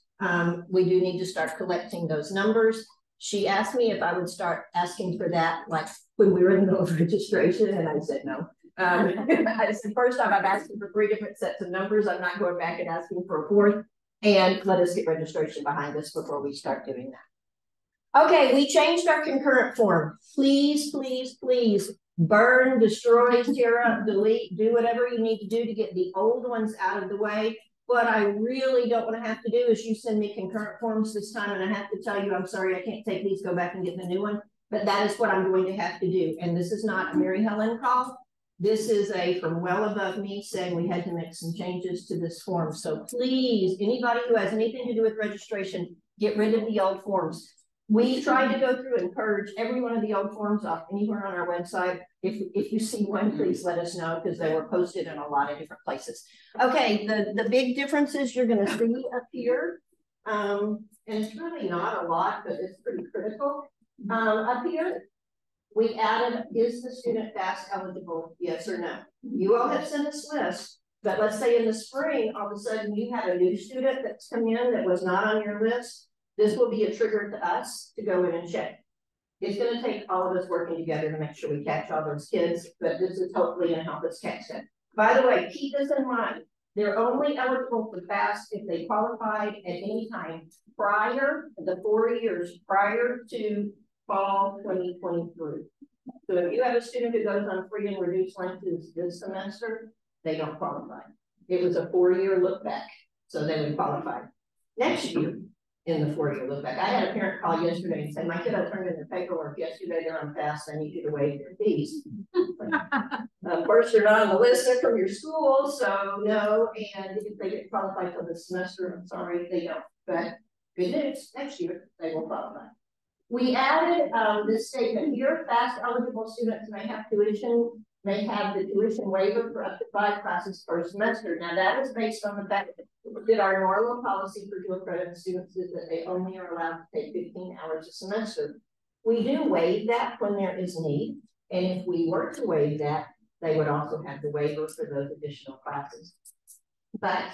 We do need to start collecting those numbers. She asked me if I would start asking for that, like when we were in the middle of registration, and I said no. I said, first time I'm asking for 3 different sets of numbers. I'm not going back and asking for a 4th. And let us get registration behind us before we start doing that. Okay, we changed our concurrent form. Please, please, please burn, destroy, tear up, delete, do whatever you need to do to get the old ones out of the way. What I really don't want to have to do is you send me concurrent forms this time and I have to tell you, I'm sorry, I can't take these, go back and get the new one. But that is what I'm going to have to do. And this is not a Mary Helen call. This is from well above me saying we had to make some changes to this form. So please, anybody who has anything to do with registration, get rid of the old forms. We tried to go through and purge every one of the old forms off anywhere on our website. If you see one, please let us know because they were posted in a lot of different places. Okay, the big differences you're going to see up here. And it's really not a lot, but it's pretty critical. Up here, we added, is the student FAFSA eligible, yes or no? You all have sent us lists, but let's say in the spring, all of a sudden you have a new student that's come in that was not on your list. This will be a trigger to us to go in and check. It's gonna take all of us working together to make sure we catch all those kids, but this is hopefully gonna help us catch them. By the way, keep this in mind. They're only eligible for FAFSA if they qualified at any time prior, the 4 years prior to fall 2023. So if you have a student who goes on free and reduced lunches this semester, they don't qualify. It was a 4-year look back, so they would qualify. Next year, in the 4-year look back, I had a parent call yesterday and say, my kid, I turned in their paperwork yesterday, they're on FAFSA, I need you to waive their fees. Of course, you're not on the list from your school, so no, and if they get qualified for the semester, I'm sorry, they don't. But good news, next year, they will qualify. We added this statement here, FAFSA eligible students may have the tuition waiver for up to 5 classes per semester. Now that is based on the fact that our normal policy for dual credit students is that they only are allowed to take 15 hours a semester. We do waive that when there is need. And if we were to waive that, they would also have the waiver for those additional classes. But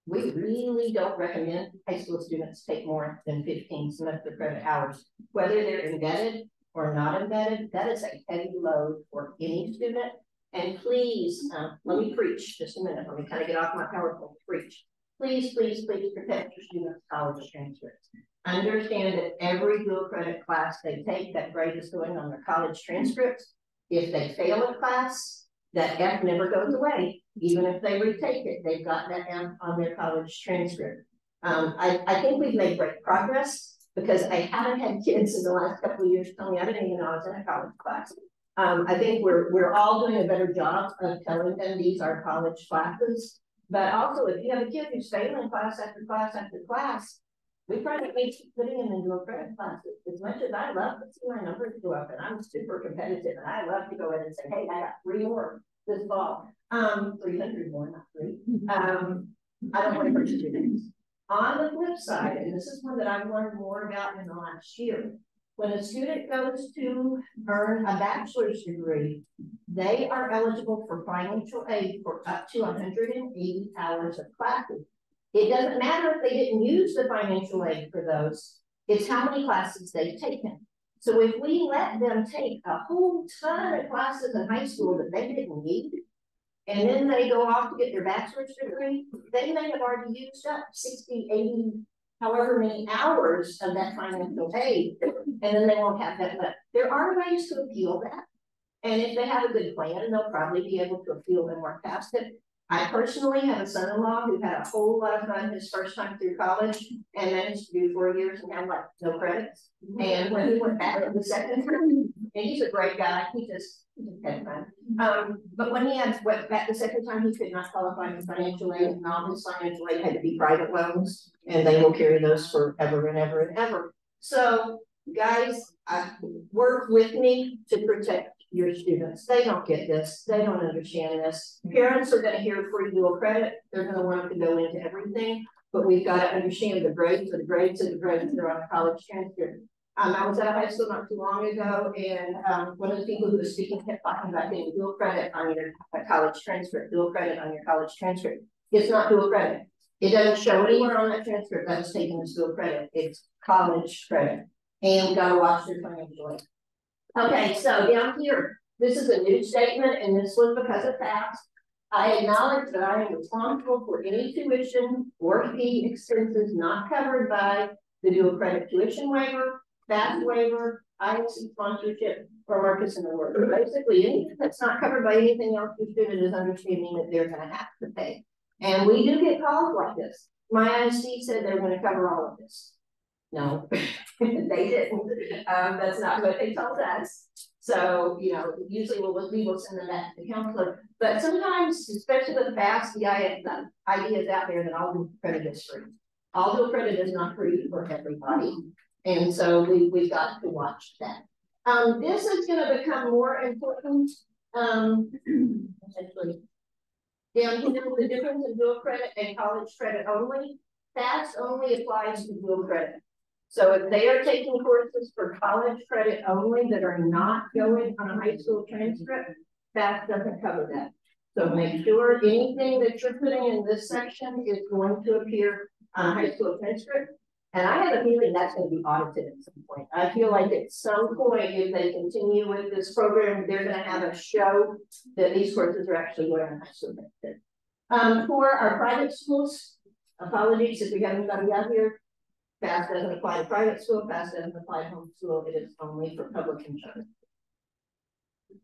we really don't recommend high school students take more than 15 semester credit hours, whether they're embedded or not embedded. That is a heavy load for any student. And please, let me preach just a minute. Let me kind of get off my PowerPoint to preach. Please, please, please protect your students' college transcripts. Understand that every dual credit class they take, that grade is going on their college transcripts. If they fail a class, that F never goes away. Even if they retake it, they've got that M on their college transcript. I think we've made great progress because I haven't had kids in the last couple of years tell me I didn't even know I was in a college class. I think we're all doing a better job of telling them these are college classes. But also, if you have a kid who's failing class after class after class, we try to keep putting them into a credit classes. As much as I love to see my numbers go up, and I'm super competitive, and I love to go in and say, hey, I got 3 more this fall. 300 more, not 3. I don't want to hurt students. On the flip side, and this is one that I've learned more about in the last year, when a student goes to earn a bachelor's degree, they are eligible for financial aid for up to 180 hours of classes. It doesn't matter if they didn't use the financial aid for those, it's how many classes they've taken. So if we let them take a whole ton of classes in high school that they didn't need, and then they go off to get their bachelor's degree, they may have already used up 60, 80, however many hours of that financial aid, and then they won't have that left. There are ways to appeal that. And if they have a good plan, they'll probably be able to appeal and work past it. I personally have a son-in-law who had a whole lot of fun his first time through college and managed to do 4 years and had like no credits. And when he went back the second time, and he's a great guy, he just had fun. But when he went back the second time, he could not qualify for financial aid, and all his financial aid had to be private loans, and they will carry those forever and ever and ever. So guys, work with me to protect your students. They don't get this. They don't understand this. Parents are going to hear free dual credit. They're going to want to go into everything, but we've got to understand the grades are the grades and the grades that are on a college transcript. I was at a high school not too long ago, and one of the people who was speaking kept talking about getting dual credit on your college transcript, dual credit on your college transcript. It's not dual credit. It doesn't show anywhere on that transcript that was taken as dual credit. It's college credit. And we got to watch their financial aid. Okay, so down here, this is a new statement, and this was because of FAFSA. I acknowledge that I am responsible for any tuition or fee expenses not covered by the dual credit tuition waiver, FAFSA waiver, IMC sponsorship, or Marcus and Award. Basically, anything that's not covered by anything else your student is understanding that they're going to have to pay. And we do get calls like this. My IMC said they're going to cover all of this. No, they didn't. That's not what they told us. So, you know, usually we will send them back to the counselor. But sometimes, especially with FAFSA, the idea is out there that all dual credit is free. All dual credit is not free for everybody. And so we've got to watch that. This is going to become more important. Actually, down here, the difference in dual credit and college credit only. FAFSA only applies to dual credit. So if they are taking courses for college credit only that are not going on a high school transcript, FAFSA doesn't cover that. So make sure anything that you're putting in this section is going to appear on a high school transcript. And I have a feeling that's going to be audited at some point. I feel like at some point, if they continue with this program, they're going to have a show that these courses are actually going to actually benefit. For our private schools, apologies if we have anybody out here. FAFSA doesn't apply to private school, FAFSA doesn't apply to homeschool, it is only for public insurance.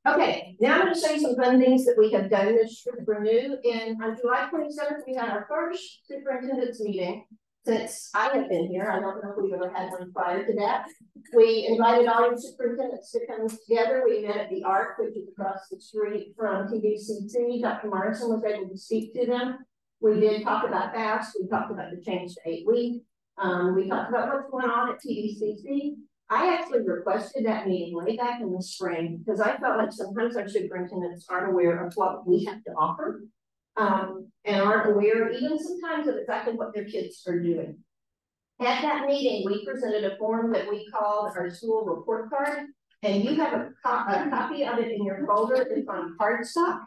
Okay, now I'm going to show you some fun things that we have done this year for new. And on July 27th, we had our first superintendent's meeting since I have been here. I don't know if we've ever had one prior to that. We invited all the superintendents to come together. We met at the ARC, which is across the street from TVCC. Dr. Morrison was able to speak to them. We did talk about FAFSA. We talked about the change to 8-week. We talked about what's going on at TVCC. I actually requested that meeting way back in the spring because I felt like sometimes our superintendents aren't aware of what we have to offer and aren't aware even sometimes of exactly what their kids are doing. At that meeting, we presented a form that we called our school report card, and you have a copy of it in your folder. It's on cardstock.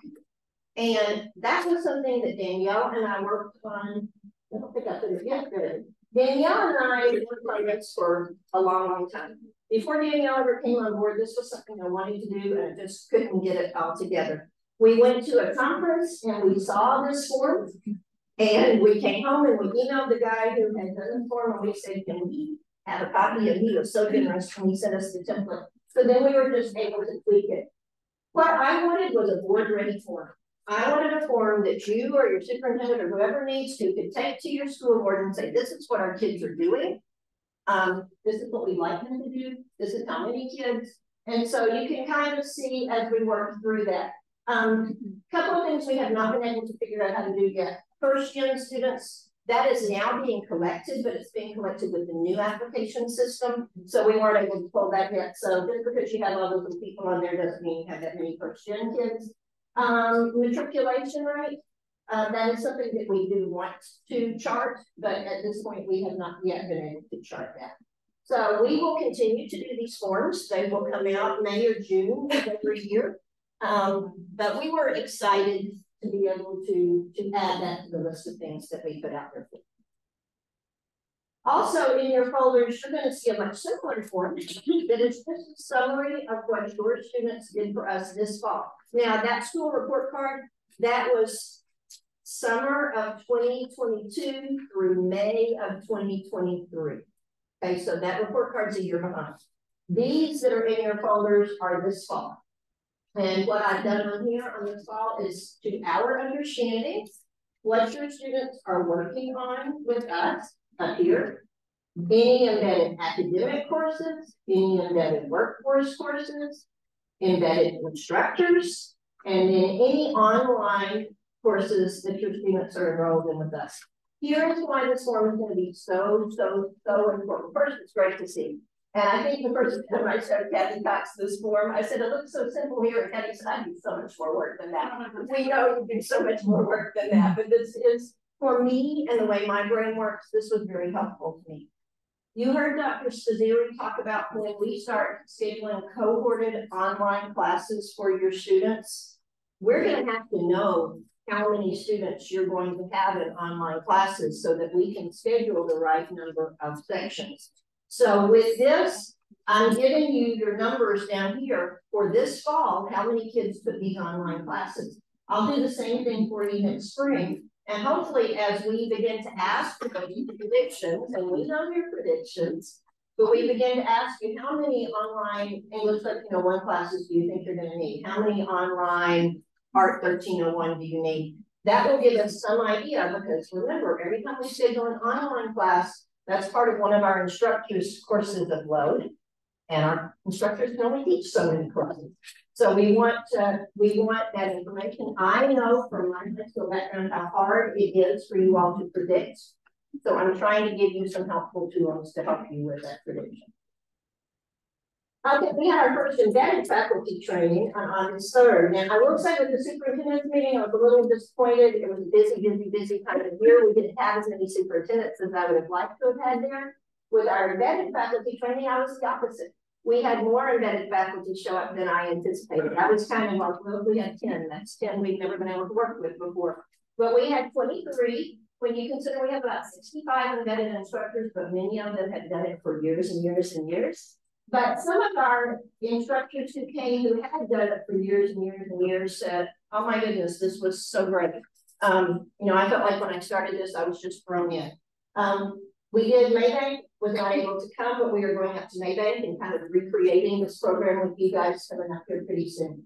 And that was something that Danielle and I worked on. I don't think I put it yet. Good. Danielle and I worked on this for a long, long time. Before Danielle ever came on board, this was something I wanted to do, and I just couldn't get it all together. We went to a conference and we saw this form, and we came home and we emailed the guy who had done the form, and we said, can we have a copy? And he was so generous when he sent us the template. So then we were just able to tweak it. What I wanted was a board-ready form. I wanted a form that you or your superintendent or whoever needs to could take to your school board and say, this is what our kids are doing. This is what we'd like them to do. This is how many kids. And so you can kind of see as we work through that. Couple of things we have not been able to figure out how to do yet. First gen students, that is now being collected, but it's being collected with the new application system. So we weren't able to pull that yet. So just because you have all those people on there doesn't mean you have that many first gen kids. Matriculation rate, that is something that we do want to chart, but at this point we have not yet been able to chart that. So we will continue to do these forms. They will come out May or June every year. But we were excited to be able to add that to the list of things that we put out there for. Also, in your folders, you're going to see a much simpler form that is just a summary of what your students did for us this fall. Now, that school report card, that was summer of 2022 through May of 2023. Okay, so that report card's a year behind. These that are in your folders are this fall. And what I've done on here on this fall is to our understanding what your students are working on with us up here. Any embedded academic courses, any embedded workforce courses, embedded instructors, and then any online courses that your students are enrolled in with us. Here's why this form is going to be so important. First, it's great to see. And I think the first time I showed Kathy Cox this form, I said, it looks so simple here. And Kathy said, I do so much more work than that. We know you do so much more work than that. But this is, for me and the way my brain works, this was very helpful to me. You heard Dr. Staziri talk about when we start scheduling cohorted online classes for your students, we're going to have to know how many students you're going to have in online classes so that we can schedule the right number of sections. So with this, I'm giving you your numbers down here for this fall, how many kids took these online classes. I'll do the same thing for you next spring. And hopefully as we begin to ask for those predictions, and we know your predictions, but we begin to ask you how many online English 1301 classes do you think you're going to need? How many online Art 1301 do you need? That will give us some idea because remember, every time we schedule an online class, that's part of one of our instructors' courses of load, and our instructors can only teach so many courses. So we want that information. I know from my high school background how hard it is for you all to predict. So I'm trying to give you some helpful tools to help you with that prediction. Okay, we had our first embedded faculty training on August 3rd. Now, I will say with the superintendent's meeting, I was a little disappointed. It was a busy time of year. We didn't have as many superintendents as I would have liked to have had there. With our embedded faculty training, I was the opposite. We had more embedded faculty show up than I anticipated. I was kind of like, well, we had 10. That's 10 we've never been able to work with before. But we had 23 when you consider we have about 65 embedded instructors, but many of them have done it for years and years and years. But some of our instructors who came who had done it for years and years and years said, oh my goodness, this was so great. You know, I felt like when I started this, I was just thrown in. We did Maybank, was not able to come, but we are going up to Maybank and kind of recreating this program with you guys coming up here pretty soon.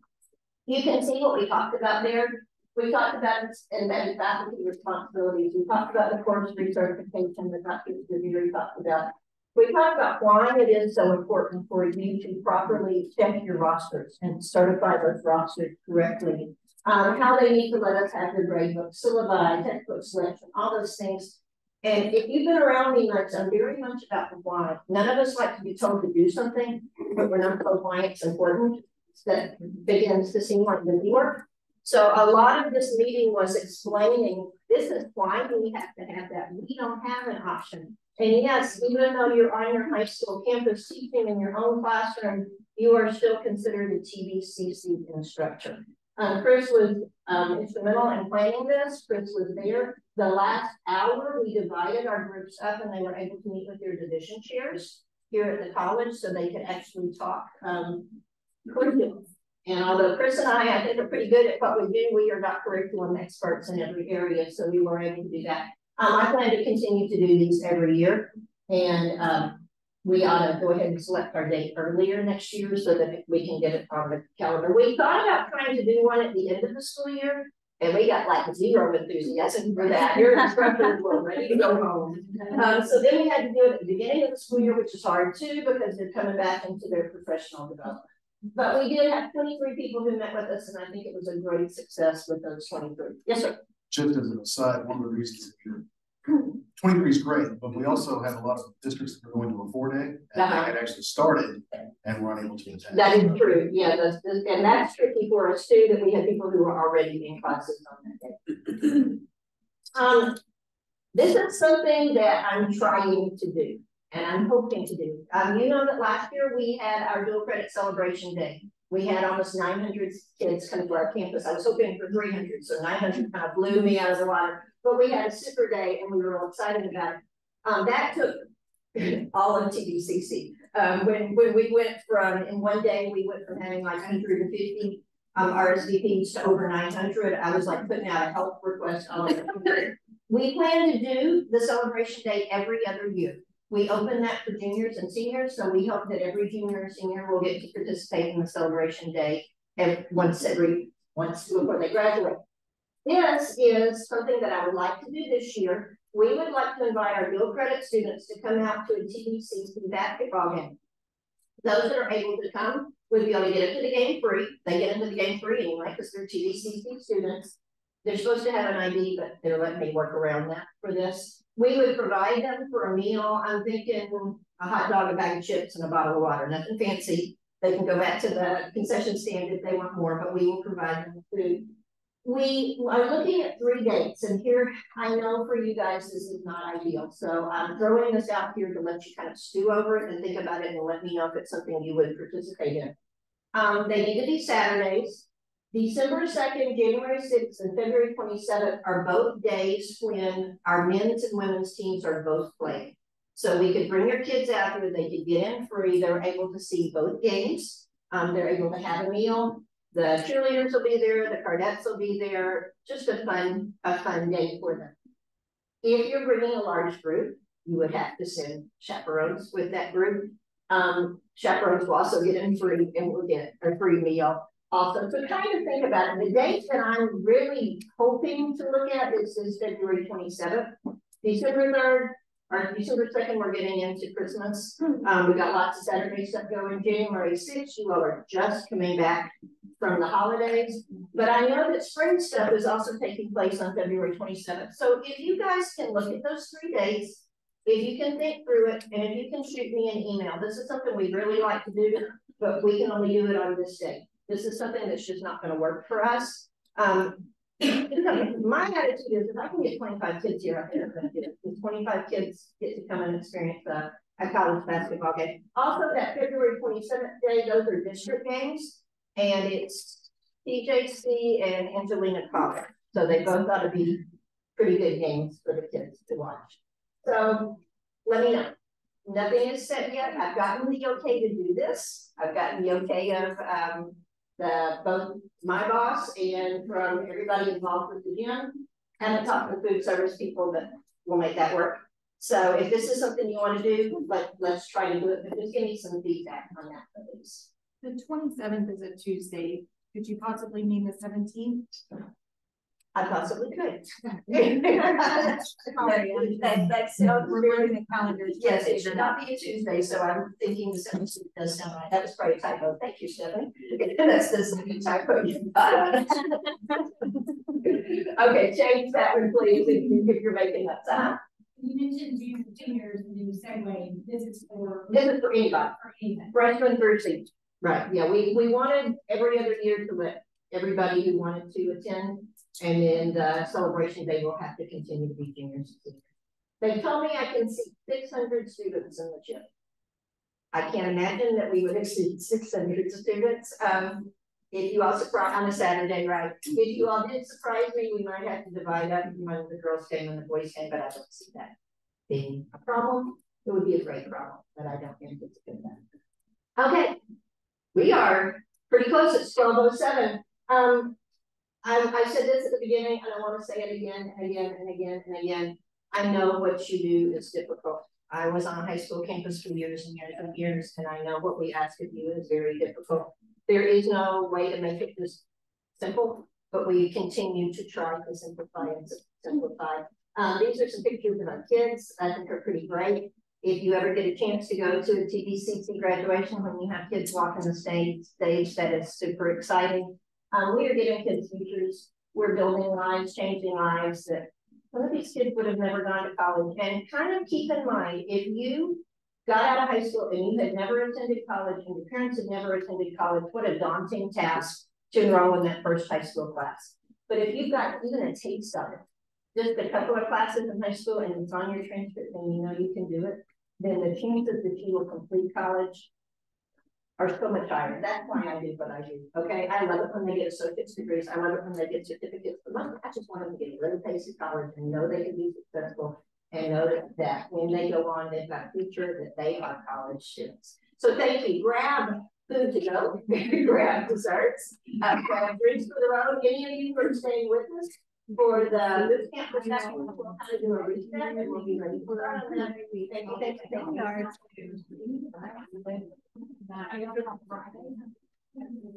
You can see what we talked about there. We talked about embedded faculty responsibilities. We talked about the course recertification that Dr. Devere talked about. We talked about why it is so important for you to properly check your rosters and certify those rosters correctly. How they need to let us have your grade book, syllabi, textbook selection, all those things. And if you've been around me much, I'm very much about the why. None of us like to be told to do something, but we're not told why it's important. That begins to seem like the work. So a lot of this meeting was explaining, this is why we have to have that. We don't have an option. And yes, even though you're on your high school campus teaching in your own classroom, you are still considered a TVCC instructor. Chris was instrumental in planning this. Chris was there. The last hour, we divided our groups up and they were able to meet with their division chairs here at the college so they could actually talk curriculum. And although Chris and I think are pretty good at what we do, we are not curriculum experts in every area, so we were able to do that. I plan to continue to do these every year, and we ought to go ahead and select our date earlier next year so that we can get it on the calendar. We thought about trying to do one at the end of the school year, and we got like zero enthusiasm for that. Your instructors were ready to go home. So then we had to do it at the beginning of the school year, which is hard too, because they're coming back into their professional development. But we did have 23 people who met with us, and I think it was a great success with those 23. Yes, sir. Just as an aside, one of the reasons 23 is great, but we also have a lot of districts that are going to a 4-day, and they had actually started and were unable to attend. That is true. Yeah, and that's tricky for us too, that we had people who were already in classes on that day. This is something that I'm trying to do. And I'm hoping to do. You know that last year we had our dual credit celebration day. We had almost 900 kids come to our campus. I was hoping for 300, so 900 kind of blew me out of the water. But we had a super day and we were all excited about it. That took all of TVCC. When we went from, in one day, we went from having like 150 RSVPs to over 900. I was like putting out a help request. We plan to do the celebration day every other year. We open that for juniors and seniors, so we hope that every junior and senior will get to participate in the celebration day once before they graduate. This is something that I would like to do this year. We would like to invite our dual credit students to come out to a TVCC basketball game. Those that are able to come would be able to get into the game free. They get into the game free anyway because they're TVCC students. They're supposed to have an ID, but they're letting me work around that for this. We would provide them for a meal. I'm thinking a hot dog, a bag of chips, and a bottle of water. Nothing fancy. They can go back to the concession stand if they want more, but we will provide them food. We are looking at 3 dates, and here I know for you guys this is not ideal. So I'm throwing this out here to let you kind of stew over it and think about it and let me know if it's something you would participate in. They need to be Saturdays. December 2nd, January 6th, and February 27th are both days when our men's and women's teams are both playing. So we could bring your kids out here, they could get in free, they're able to see both games, they're able to have a meal, the cheerleaders will be there, the Cardettes will be there, just a fun day for them. If you're bringing a large group, you would have to send chaperones with that group. Chaperones will also get in free and will get a free meal. Also, so kind of think about it. The date that I'm really hoping to look at is February 27th. December 3rd or December 2nd, we're getting into Christmas. We got lots of Saturday stuff going. January 6th, you all are just coming back from the holidays. But I know that spring stuff is also taking place on February 27th. So if you guys can look at those 3 dates, if you can think through it, and if you can shoot me an email, this is something we really like to do, but we can only do it on this day. This is something that's just not going to work for us. My attitude is if I can get 25 kids here, I think I'm going to get it. Because 25 kids get to come and experience a college basketball game. Also, that February 27th day, those are district games, and it's TJC and Angelina College. So they both ought to be pretty good games for the kids to watch. So let me know. Nothing is set yet. I've gotten the okay to do this. I've gotten the okay of both my boss and from everybody involved with the gym. Haven't talked to the food service people, but we'll make that work. So if this is something you want to do, let's try to do it, but just give me some feedback on that, please. The 27th is a Tuesday. Could you possibly mean the 17th? I possibly could. Sorry, that's we're moving the calendars. Yes, it should not be a Tuesday, so I'm thinking the 17th does sound right. That was probably a typo. Thank you, Stephanie. That's the second typo you got. Okay, change that one, please, if you're making that sound. You mentioned juniors and you segue. This is for anybody. Freshman through senior. Right. Yeah, we wanted every other year to let everybody who wanted to attend, and then the celebration day will have to continue to be juniors. They told me I can see 600 students in the gym. I can't imagine that we would exceed 600 students. If you all surprise on a Saturday, right? If you all did surprise me, we might have to divide up among the girls' game and the boys' game, but I don't see that being a problem. It would be a great problem, but I don't anticipate that. Okay, we are pretty close. It's 12:07. I said this at the beginning, and I want to say it again and again and again and again. I know what you do is difficult. I was on a high school campus for years and years and years, and I know what we ask of you is very difficult. There is no way to make it this simple, but we continue to try to simplify and simplify. These are some pictures of our kids. I think are pretty great. If you ever get a chance to go to a TDCC graduation when you have kids walking the stage, that is super exciting. We are giving kids futures. We're building lives, changing lives that some of these kids would have never gone to college. And kind of keep in mind, if you got out of high school and you had never attended college and your parents had never attended college, what a daunting task to enroll in that first high school class. But if you've got even a taste of it, just a couple of classes in high school and it's on your transcript and you know you can do it, then the chances that you will complete college are so much higher. That's why I do what I do. Okay, I love it when they get associate's degrees. I love it when they get certificates. But I just want them to get a little taste of college and know they can be successful and know that when they go on, they've got a future, that they are college students. So thank you. Grab food to go, grab desserts, grab drinks for the road. Any of you who are staying with us for the boot camp reception, we'll kind of do a reset and we'll be ready for that. Thank you, thank you, thank you.